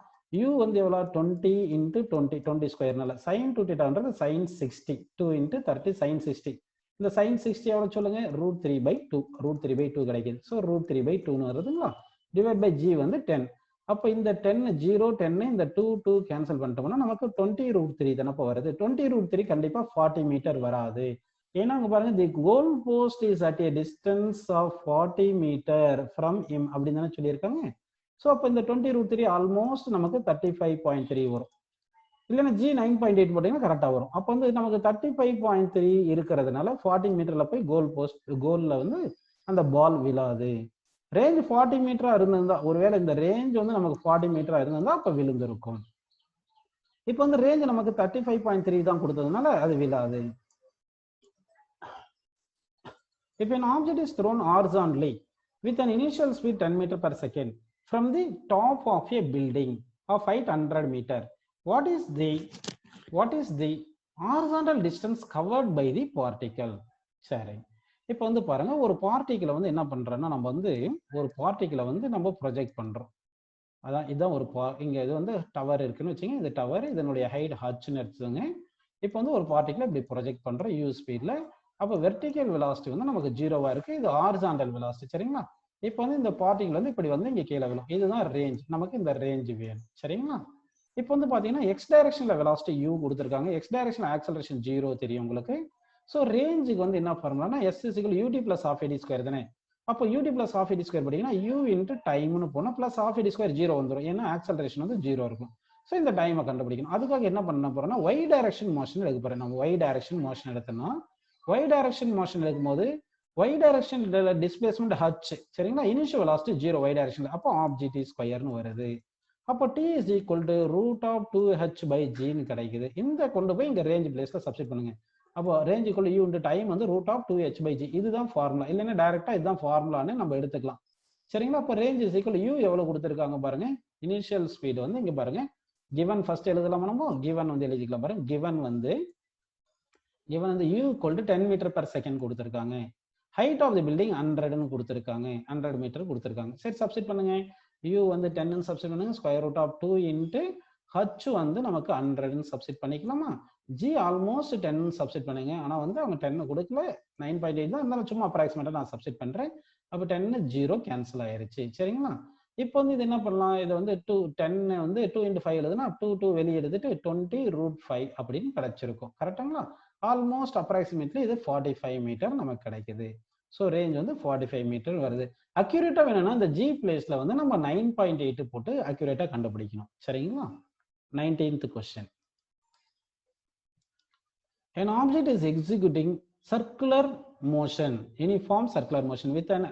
u வந்து எவ்வளோ, 20 இன்ட்டு 20 ஸ்கொயர்னால sin 2θன்றது sin 60, 2 இன்ட்டு 30 sin 60. இந்த sin 60 எவ்வளோ சொல்லுங்க, √3/2. √3/2 கிடைக்குது. ஸோ √3/2ன்னு வருதுங்களா, டிவைட் பை g வந்து 10. அப்போ இந்த 10 0 10 இந்த 2 கேன்சல் பண்ணிட்டோம்னா நமக்கு 20√3 தானப்போ வருது. 20√3 கண்டிப்பா 40 மீட்டர் வராது. ஏன்னா அங்க பாருங்க, the goal post is at a distance of 40 metre from him அப்படின்னு தானே சொல்லியிருக்காங்க. ஸோ அப்போ இந்த 20√3 ஆல்மோஸ்ட் நமக்கு 35.3 வரும், இல்லைன்னா g 9.8 போட்டீங்கன்னா கரெக்டாக வரும். அப்போ வந்து நமக்கு 35.3 இருக்கிறதுனால 40 மீட்டர்ல போய் கோல்ல வந்து அந்த பால் விழாது. ரேஞ்ச் 40 மீட்டரா இருந்திருந்தா, ஒருவேளை இந்த ரேஞ்ச் வந்து நமக்கு 40 மீட்டரா இருந்திருந்தா அப்ப விழுந்திருக்கும். இப்போ வந்து ரேஞ்ச் நமக்கு 35.3 தான் கொடுத்ததுனால அது விழாது. If an object is thrown horizontally with an initial speed 10 meters per second from the top of a building of height 100 meters, what is the horizontal distance covered by the particle? சரி, இப்போ வந்து பாருங்க, ஒரு பார்ட்டிகிளை வந்து என்ன பண்றோம்னா நம்ம வந்து ஒரு பார்ட்டிகிளை வந்து நம்ம ப்ரொஜெக்ட் பண்றோம். அதான் இதுதான் ஒரு இங்க இது வந்து டவர் இருக்குன்னு வச்சுங்க. இது டவர், இதனுடைய ஹைட் ஹச்ன்னு எடுத்துங்க. இப்போ வந்து ஒரு பார்ட்டிகிளை இப்படி ப்ரொஜெக்ட் பண்றோம் u ஸ்பீட்ல. அப்போ வெர்டிகல் வெலாசிட்டி வந்து நமக்கு 0வா இருக்கு, இது ஹாரிசான்டல் வெலாசிட்டி. சரிங்களா? இப்போ வந்து இந்த பார்ட்டிகிள் வந்து இப்படி வந்து இங்க கீழே விழும். இதுதான் ரேஞ்ச், நமக்கு இந்த ரேஞ்ச் வேணும். சரிங்களா? இப்போ வந்து பாத்தீங்கன்னா எக்ஸ் டைரக்ஷன்ல வெலாசிட்டி u கொடுத்துருக்காங்க, எக்ஸ் டைரக்ஷன்ல ஆக்சலரேஷன் 0 தெரியும் உங்களுக்கு. ஸோ ரேஞ்சுக்கு வந்து என்ன ஃபார்முலானா s = ut + ½ ad ஸ்கொயர் தானே. அப்போ ut + ½ ad ஸ்கொயர் பார்த்தீங்கன்னா u இன்ட்டு டைம்னு போனால் ப்ளஸ் ½ ad ஸ்கொயர் 0 வந்துடும், ஏன்னா ஆக்சலரேஷன் வந்து 0 இருக்கும். ஸோ இந்த டைமை கண்டுபிடிக்கணும். அதுக்காக என்ன பண்ண போறோம்னா y டைரக்ஷன் மோஷன் எடுக்க போறேன். நம்ம y டைரக்ஷன் மோஷன் எடுத்தோம்னா y டைரக்ஷன் மோஷன் எடுக்கும்போது y டைரக்ஷன் டிஸ்பிளேஸ்மெண்ட் h, சரிங்களா? இனிஷியல் வெலாசிட்டி 0 y டைரக்ஷன்ல, அப்போ ½ ஸ்கொயர்னு வருது. அப்போ t = √2h/g கிடைக்குது. இந்த கொண்டு போய் இங்க ரேஞ்ச் பிளேஸ்ல சப்ஸ்டிட் பண்ணுங்க. அப்போ ரேஞ்ச் = u இன்டு டைம் வந்து √2h/g. இதுதான் ஃபார்முலா, இல்லைன்னா டைரக்டா இதுதான் ஃபார்முலான்னு நம்ம எடுத்துக்கலாம். சரிங்களா? அப்போ ரேஞ்ச் = u எவ்வளவு கொடுத்துருக்காங்க பாருங்க. இனிஷியல் ஸ்பீடு வந்து இங்க பாருங்க, கிவன் ஃபர்ஸ்ட் எழுதலாமா நம்ம? கிவன் வந்து எழுதிக்கலாம் பாருங்க. கிவன் வந்து u = 10 மீட்டர் per செகண்ட் கொடுத்துருக்காங்க. ஹைட் ஆஃப் தி பில்டிங் 100ன்னு கொடுத்துருக்காங்க, 100 மீட்டர் கொடுத்துருக்காங்க. சரி, சப்ஸ்டிட் பண்ணுங்க. u வந்து 10ன்னு சப்ஸ்டிட் பண்ணுங்க. √2 இன்ட்டு h வந்து நமக்கு 100ன்னு சப்ஸ்டிட் பண்ணிக்கலாமா? g ஆல்மோஸ்ட் 10ன்னு சப்ஸ்டிட் பண்ணுங்க. ஆனா வந்து அவங்க 10 கொடுக்கல, 9.8 தான் இருந்தாலும் சும்மா அப்ராக்சிமேட்டா நான் சப்ஸ்டிட் பண்றேன். அப்போ 10 0 கேன்சல் ஆயிருச்சு. சரிங்களா? இப்போ வந்து இது என்ன பண்ணலாம், இது வந்து 10 வந்து 2 × 5 எழுதுனா 2 வெளியே எடுத்துட்டு 20√5 அப்படின்னு கிடைச்சிருக்கும். கரெக்டுங்களா? ஆல்மோஸ்ட் அப்ராக்சிமேட்லி இது 45 மீட்டர் நமக்கு கிடைக்குது. ஸோ ரேஞ்ச் வந்து 45 மீட்டர் வருது. அக்யூரேட்டா வேணும்னா இந்த ஜி பிளேஸ்ல வந்து நம்ம 9.8 போட்டு அக்யூரேட்டா கண்டுபிடிக்கணும். சரிங்களா? 19th question. An object is executing circular motion, uniform circular motion with an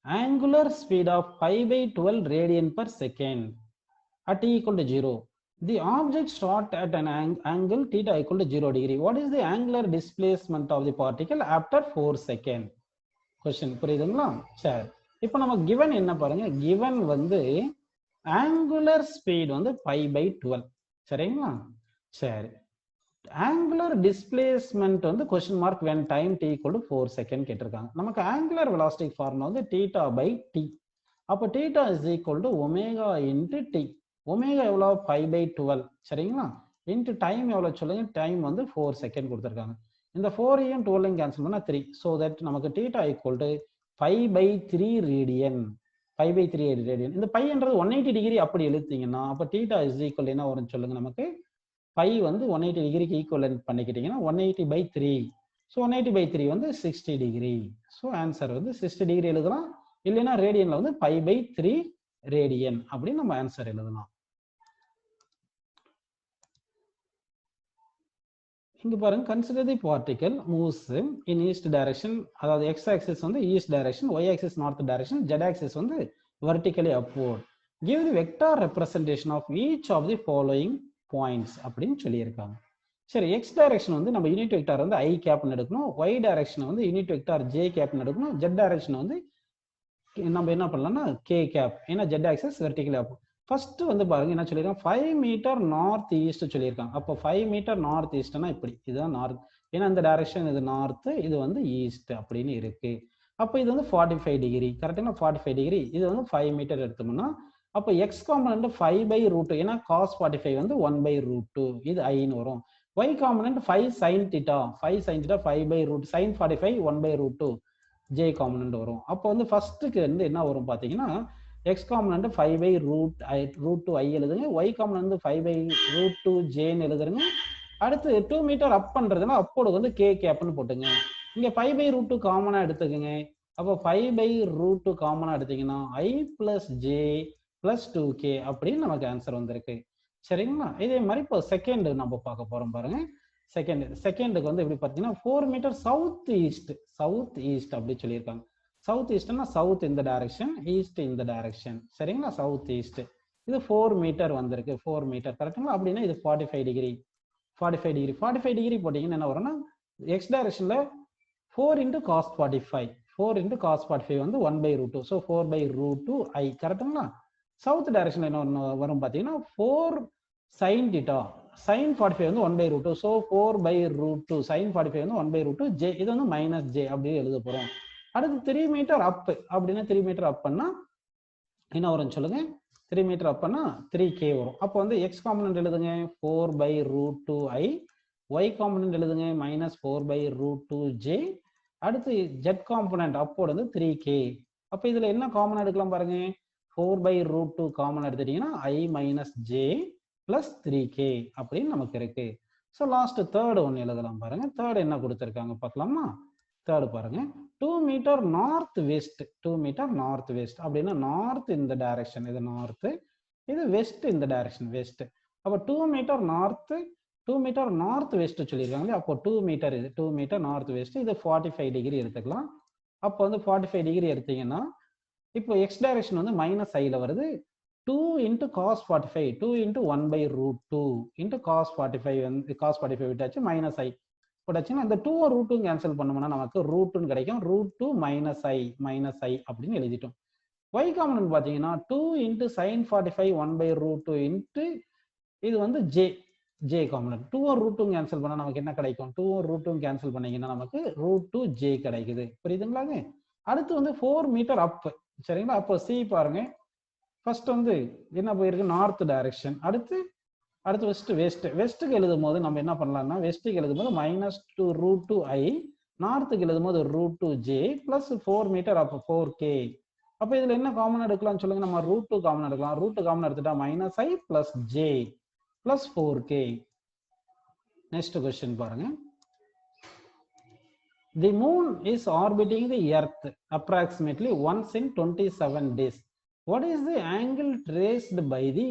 angular speed of pi by 12 radian per second at t equal to 0. The object start at an angle theta equal to 0 degree. What is the angular displacement of the particle after 4 seconds? Question புரியுதுங்களா? சரி, இப்போ நம்ம given என்ன பாருங்க, given வந்து angular speed வந்து pi by 12. சரிங்களா? சரி, angular displacement வந்து question mark when time t equal to 4 second கேட்டிருக்காங்க. நமக்கு angular velocity formula வந்து theta by t. அப்போ theta is equal to omega into t. Omega எவ்வளோ? pi by 12. சரிங்களா? இன்ட்டு டைம் எவ்வளோ சொல்லுங்க? டைம் வந்து 4 செகண்ட் கொடுத்துருக்காங்க. இந்த 4ஐயும் 12ஐயும் கேன்சல் பண்ணால் 3. ஸோ தட் நமக்கு theta equal to pi by 3 radian. pi by 3 radian. இந்த பைன்றது 180 டிகிரி அப்படி எழுதிங்கன்னா அப்போ theta is equal என்ன வரும்னு சொல்லுங்க? நமக்கு பை வந்து 180 டிகிரிக்கு ஈக்குவலன்ட் பண்ணிக்கிட்டீங்கன்னா 180/3. ஸோ 180/3 வந்து 60 டிகிரி. ஸோ ஆன்சர் வந்து 60 டிகிரி எழுதலாம். இல்லைன்னா ரேடியன்ல வந்து pi by 3 ரேடியன் அப்படின்னு நம்ம ஆன்சர் எழுதலாம். இங்க பாருங்க, consider the particle moves in east direction. அதாவது எக்ஸ் ஆக்சிஸ் வந்து east direction, y axis north direction, z axis வந்து vertically upward. Give the vector representation of each of the following points அப்படின்னு சொல்லியிருக்காங்க. சரி, எக்ஸ் டைரக்ஷன் வந்து நம்ம unit vector வந்து i கேப்னு எடுக்கணும், ஒய் டைரக்ஷன் வந்து யூனிட் வெக்டார் ஜே கேப்னு எடுக்கணும், ஜெட் டைரக்ஷன் வந்து நம்ம என்ன பண்ணலாம்னா கே கேப், ஏன்னா z axis vertically upward. First வந்து பாருங்க என்ன சொல்லியிருக்காங்க, 5 மீட்டர் நார்த் ஈஸ்ட் சொல்லியிருக்காங்க. அப்போ 5 மீட்டர் நார்த் ஈஸ்ட்னா இப்படி, இதுதான் நார்த், ஏன்னா இந்த டைரக்ஷன் இது நார்த், இது வந்து ஈஸ்ட் அப்படின்னு இருக்கு. அப்போ இது வந்து 45 டிகிரி, கரெக்டான 45 டிகிரி. இது வந்து 5 மீட்டர் எடுத்தோம்னா அப்போ எக்ஸ் காம்பனண்ட் 5/√2, ஏன்னா cos 45 வந்து 1/√2, இது ஐன்னு வரும். y component 5 sin θ, 5 sin θ 5/√2, sin 45 1/√2 j component வரும். அப்போ வந்து ஃபர்ஸ்ட்டுக்கு வந்து என்ன வரும் பார்த்தீங்கன்னா x காம்பனண்ட் 5/√2 i எழுதுங்க, y காம்பனண்ட் வந்து 5/√2 j ன்னு எழுதுறங்க. அடுத்து 2 மீட்டர் அப் பண்றதுன்னா அப்போடு வந்து k கேப்னு போட்டுங்க. இங்க 5/√2 காமனா எடுத்துக்கங்க. அப்போ 5/√2 காமனா எடுத்தீங்கன்னா i plus j plus 2k அப்படின்னு நமக்கு ஆன்சர் வந்திருக்கு. சரிங்களா? இதே மாதிரி இப்போ செகண்ட் நம்ம பார்க்க போறோம் பாருங்க. செகண்டுக்கு வந்து எப்படி பார்த்தீங்கன்னா 4 மீட்டர் சவுத் ஈஸ்ட் அப்படி சொல்லியிருக்காங்க. சவுத் ஈஸ்ட்னா சவுத் இந்த டைரக்ஷன், ஈஸ்ட் இந்த டைரக்ஷன். சரிங்களா? சவுத் ஈஸ்ட் இது 4 மீட்டர் வந்திருக்கு, 4 மீட்டர் கரெக்டுங்களா? அப்படின்னா இது 45 டிகிரி. 45 டிகிரி போட்டீங்கன்னா என்ன வரும்னா எக்ஸ் டைரக்ஷன்ல 4 into cos 45, 4 into cos 45 வந்து 1/√2, ஸோ 4/√2 i கரெக்டுங்களா? சவுத் டைரக்ஷன்ல என்ன வரும் பார்த்தீங்கன்னா 4 sin θ, sin 45 வந்து 1/√2, ஸோ 4/√2 sin 45 வந்து 1/√2 j, இது வந்து மைனஸ் j அப்படி எழுத போறோம். அடுத்து 3 மீட்டர் அப் அப்படின்னா 3 மீட்டர் அப் பண்ணா என்ன வரும்னு சொல்லுங்க? 3 மீட்டர் அப் பண்ணா 3k வரும். அப்போ வந்து எக்ஸ் காம்பனண்ட் எழுதுங்க 4/√2 i, y காம்பனண்ட் எழுதுங்க மைனஸ் 4/√2 j. அடுத்து ஜெட் காம்பனண்ட் அப்போடு வந்து 3k. அப்போ இதுல என்ன காமன் எடுக்கலாம் பாருங்க, 4/√2 காமன் எடுத்துட்டீங்கன்னா i minus j plus 3k அப்படின்னு நமக்கு இருக்கு. ஸோ லாஸ்ட் தேர்ட் ஒன்று எழுதலாம் பாருங்க. தேர்ட் என்ன கொடுத்துருக்காங்க பார்க்கலாமா? தேர்ட் பாருங்க, 2 metre north west, 2 metre north west அப்படின்னா நார்த் இந்த டைரக்ஷன், இது நார்த், இது வெஸ்ட் இந்த டைரக்ஷன் வெஸ்ட். அப்போ 2 மீட்டர் நார்த் வெஸ்ட் சொல்லியிருக்காங்க. அப்போ 2 மீட்டர், இது 2 மீட்டர் நார்த் வெஸ்ட், இது 45 டிகிரி எடுத்துக்கலாம். அப்போ வந்து 45 டிகிரி எடுத்தீங்கன்னா இப்போ எக்ஸ் டைரக்ஷன் வந்து மைனஸ் ஐல வருது. 2 into cos 45, 2 into 1/√2 into cos 45 வந்து cos 45 விட்டாச்சு, மைனஸ் ஐ போட்டாச்சுன்னா இந்த 2 √2 கேன்சல் பண்ணோம்னா நமக்கு √2 கிடைக்கும். √2 மைனஸ் ஐ அப்படின்னு எழுதிட்டோம். y காம்பனன்ட் பார்த்தீங்கன்னா 2 into sin 45 1/√2 into இது வந்து j காம்பனன்ட். 2 √2 கேன்சல் பண்ணா நமக்கு என்ன கிடைக்கும்? 2 √2 கேன்சல் பண்ணீங்கன்னா நமக்கு √2j கிடைக்குது. புரியுதுங்களாங்க? அடுத்து வந்து 4 மீட்டர் அப். சரிங்களா? அப்போ சி பாருங்க, ஃபர்ஸ்ட் வந்து என்ன போயிருக்கு? North direction. அடுத்து வெஸ்ட்டுக்கு எழுதும் போது நம்ம என்ன பண்ணலாம்னா வெஸ்ட்டுக்கு எழுதும் போது மைனஸ் √2 i, நார்த்துக்கு எழுதும் போது √2j பிளஸ் 4 மீட்டர் அப் 4k. அப்போ இதுல என்ன காமன் எடுக்கலாம்னு சொல்லுங்க? நம்ம √2 காமன் எடுக்கலாம். √2 காமன் எடுத்துட்டா minus i plus j plus 4k. Next question பாருங்க. The moon is orbiting the earth approximately once in 27 days. What is the angle traced by the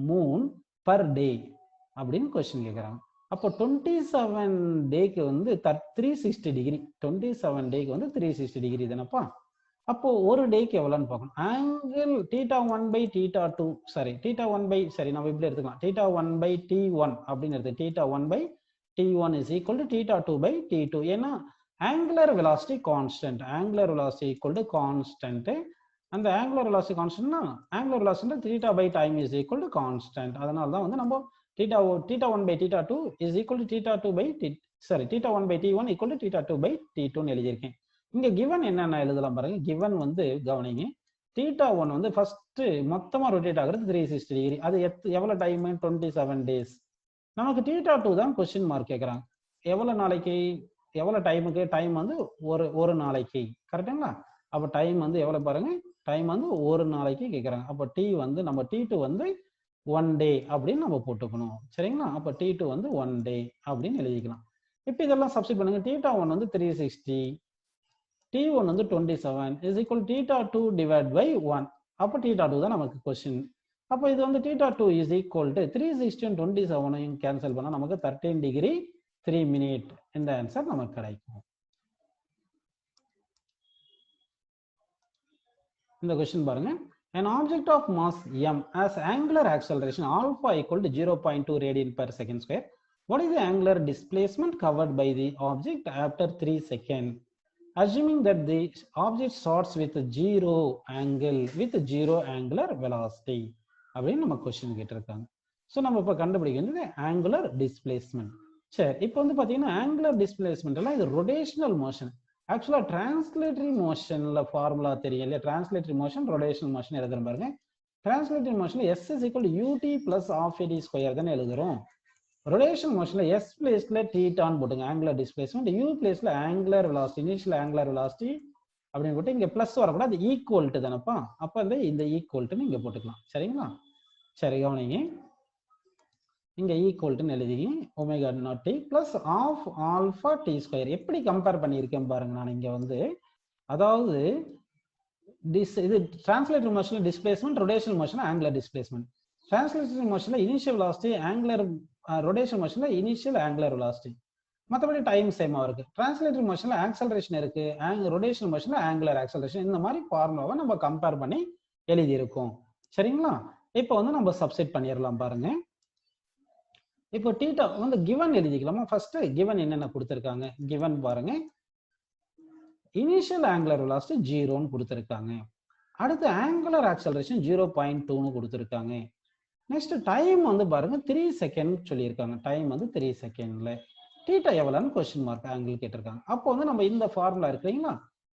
moon per day? அப்படின்னு question கேட்குறாங்க. அப்போ 27 டேக்கு வந்து 360 degree, 27 டேக்கு வந்து 360 degree தானப்பா. அப்போ ஒரு டேக்கு எவ்வளோன்னு பார்க்கணும். ஆங்கிள் θ1 by θ2, சாரி θ1 by, சரி நம்ம இப்படி எடுத்துக்கலாம், θ1 by t1 அப்படின்னு எடுத்து θ1 by t1 is equal to θ2 by t2. ஏன்னா angular velocity constant, angular velocity equal to constant, and the angular velocity constant na angular velocity theta by time is equal to constant. அதனால தான் வந்து நம்ம θ1 by θ2 is equal to θ2 by θ1 by t1 equal to θ2 by t2 னு எழுதியிருக்கேன். இங்க given என்னென்ன எழுதலாம் பாருங்க. given வந்து கவனிங்க, θ1 வந்து ஃபர்ஸ்ட் மொத்தமா ரொட்டேட் ஆகுறது 360 டிகிரி. அது எவ்வளவு டைம்? 27 டேஸ். நமக்கு θ2 தான் கொஸ்டின் மார்க் கேட்குறாங்க. எவ்வளவு நாளைக்கு, எவ்வளவு டைமுக்கு? டைம் வந்து ஒரு நாளைக்கு, கரெக்டுங்களா? அப்போ டைம் வந்து எவ்வளவு பாருங்க, டைம் வந்து ஒரு நாளைக்கு கேட்குறாங்க. அப்போ டி வந்து நம்ம t2 வந்து 1 டே அப்படின்னு நம்ம போட்டுக்கணும், சரிங்களா? அப்போ t2 வந்து 1 டே அப்படின்னு எழுதிக்கலாம். இப்போ இதெல்லாம் சப்ஸ்டிட் பண்ணுங்க. θ1 வந்து 360, t1 வந்து 27 is equal to θ2 divided by 1. அப்போ θ2 தான் நமக்கு கொஸ்டின். அப்போ இது வந்து θ2 is equal to 360 and 27 cancel பண்ணா நமக்கு 13 டிகிரி 3 minute. இந்த ஆன்சர் நமக்கு கிடைக்கும். இந்த கொஸ்டின் பாருங்க. An object of mass m has angular acceleration alpha equal to 0.2 radian per second square. What is the angular displacement covered by the object after 3 seconds? Assuming that the object starts with zero angle with zero angular velocity. அப்படின்னு நம்ம question கேட்டிருக்காங்க. So நம்ம இப்போ கண்டுபிடிக்கிறது angular displacement. சரி, இப்போ வந்து பார்த்தீங்கன்னா ஆங்குலர் டிஸ்பிளேஸ்மெண்ட் எல்லாம் இது ரொடேஷனல் மோஷன். ஆக்சுவலாக டிரான்ஸ்லேட்டரி மோஷன்ல ஃபார்முலா தெரியும் இல்லையா? டிரான்ஸ்லேட்டரி மோஷன், ரொடேஷனல் மோஷன் எழுதுறேன் பாருங்க. டிரான்ஸ்லேட்டரி மோஷன்ல s is equal to ut plus half ad square தானே எழுதுறோம். ரொடேஷனல் மோஷன்ல s பிளேஸ்ல தீட்டான்னு போட்டுங்க ஆங்குலர் டிஸ்பிளேஸ்மெண்ட், u பிளேஸ்ல angular velocity, initial angular velocity அப்படின்னு போட்டு இங்க பிளஸ் வரக்கூடாது, ஈக்குவல் டு தானப்பா. அப்போ இந்த ஈக்குவல் டுன்னு இங்க போட்டுக்கலாம், சரிங்களா? சரி கவனிங்க, இங்க ஈக்குவல் டு எழுதிங்க omega naught t plus half alpha t square. எப்படி கம்பேர் பண்ணியிருக்கேன் பாருங்க. நான் இங்க வந்து அதாவது இது டிரான்ஸ்லேட்டரி மோஷன்ல டிஸ்பிளேஸ்மெண்ட், ரொடேஷனல் மோஷன்ல ஆங்குலர் டிஸ்பிளேஸ்மெண்ட். டிரான்ஸ்லேட்டரி மோஷன்ல இனிஷியல் வெலாசிட்டி, ஆங்குலர் ரொடேஷனல் மோஷன்ல இனிஷியல் ஆங்குலர் வெலாசிட்டி, மற்றபடி டைம் சேமா இருக்கு. டிரான்ஸ்லேட்டரி மோஷன்ல ஆக்சலரேஷன் இருக்கு, ரொடேஷனல் மோஷன்ல ஆங்குலர் ஆக்சலரேஷன். இந்த மாதிரி ஃபார்முலாவை நம்ம கம்பேர் பண்ணி எழுதி இருக்கோம், சரிங்களா? இப்போ வந்து நம்ம சப்ஸ்டிட் பண்ணிடலாம் பாருங்க. இப்போ தீட்டா வந்து கிவன் எழுதிக்கலாமா? ஃபர்ஸ்ட் கிவன் என்னென்ன கொடுத்துருக்காங்க கிவன் பாருங்க. இனிஷியல் ஆங்குலர் வெலாசிட்டி 0ன்னு கொடுத்துருக்காங்க. அடுத்து ஆங்குலர் ஆக்சலரேஷன் 0.2ன்னு கொடுத்துருக்காங்க. நெக்ஸ்ட் டைம் வந்து பாருங்க 3 செகண்ட் சொல்லியிருக்காங்க. டைம் வந்து 3 செகண்ட்ல. தீட்டா எவ்வளோன்னு கொஸ்டின் மார்க் ஆங்கிள் கேட்டிருக்காங்க. அப்போ வந்து நம்ம இந்த ஃபார்முலா இருக்குங்களா,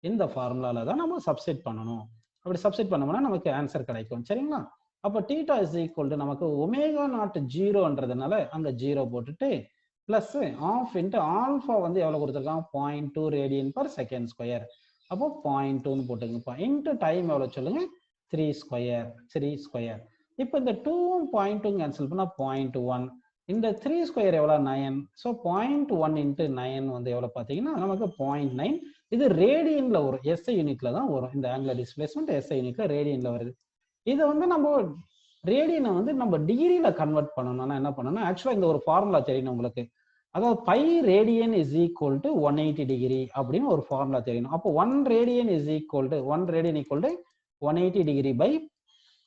இந்த ஃபார்முலால தான் நம்ம சப்ஸ்டிட் பண்ணணும். அப்படி சப்ஸ்டிட் பண்ணோம்னா நமக்கு ஆன்சர் கிடைக்கும், சரிங்களா? அப்போ தீட்டா இஸ் ஈக்குவல் டு நமக்கு ஒமேகா நாட் 0ன்றதுனால அந்த 0 போட்டுட்டு பிளஸ் ஆஃப் இன்ட்டு ஆல்ஃபா வந்து எவ்வளோ கொடுத்துருக்காங்க 0.2 ரேடியன் பர் செகண்ட் ஸ்கொயர். அப்போ 0.2ன்னு போட்டுங்கப்பா. இன்ட்டு டைம் எவ்வளோ சொல்லுங்க 3 ஸ்கொயர். இப்போ இந்த 2ம் 0.2 கேன்சல் பண்ணால் 0.1. இந்த 3 ஸ்கொயர் எவ்வளோ 9. ஸோ 0.1 இன்ட்டு 9 வந்து எவ்வளோ பார்த்தீங்கன்னா நமக்கு 0.9. இது ரேடியன்ல வரும், எஸ்ஐ யூனிட்ல தான் வரும். இந்த ஆங்குலர் டிஸ்பிளேஸ்மெண்ட் எஸ்ஐ யூனிட்ல ரேடியன்ல வருது. இதை வந்து நம்ம ரேடியனை வந்து நம்ம டிகிரியில கன்வெர்ட் பண்ணணும்னா என்ன பண்ணணும்? ஆக்சுவலா இந்த ஒரு ஃபார்முலா தெரியணும் உங்களுக்கு. அதாவது pi radian is equal to 180 degree அப்படின்னு ஒரு ஃபார்முலா தெரியணும். அப்போ 1 radian is equal to 180 degree by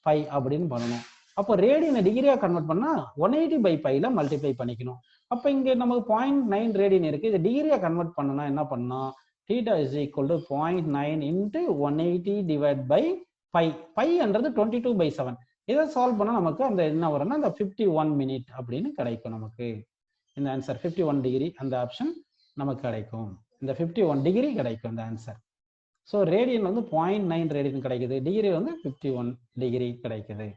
pi அப்படின்னு பண்ணணும். அப்போ ரேடியனை டிகிரியா கன்வெர்ட் பண்ணா 180 பை பைல மல்டிப்ளை பண்ணிக்கணும். அப்போ இங்க நமக்கு 0.9 ரேடியன் இருக்கு. இது டிகிரியா கன்வெர்ட் பண்ணனா என்ன பண்ணா θ is equal to 0.9 into 180 divide by pi. பைன்றது 22/7. இதை சால்வ் பண்ணா நமக்கு அந்த என்ன வரும்னா அந்த 51 மினிட் அப்படின்னு கிடைக்கும் நமக்கு. இந்த ஆன்சர் 51 டிகிரி, அந்த ஆப்ஷன் நமக்கு கிடைக்கும். இந்த 51 டிகிரி கிடைக்கும் இந்த ஆன்சர். ஸோ ரேடியன் வந்து 0.9 ரேடியன் கிடைக்குது, டிகிரி வந்து 51 டிகிரி கிடைக்குது.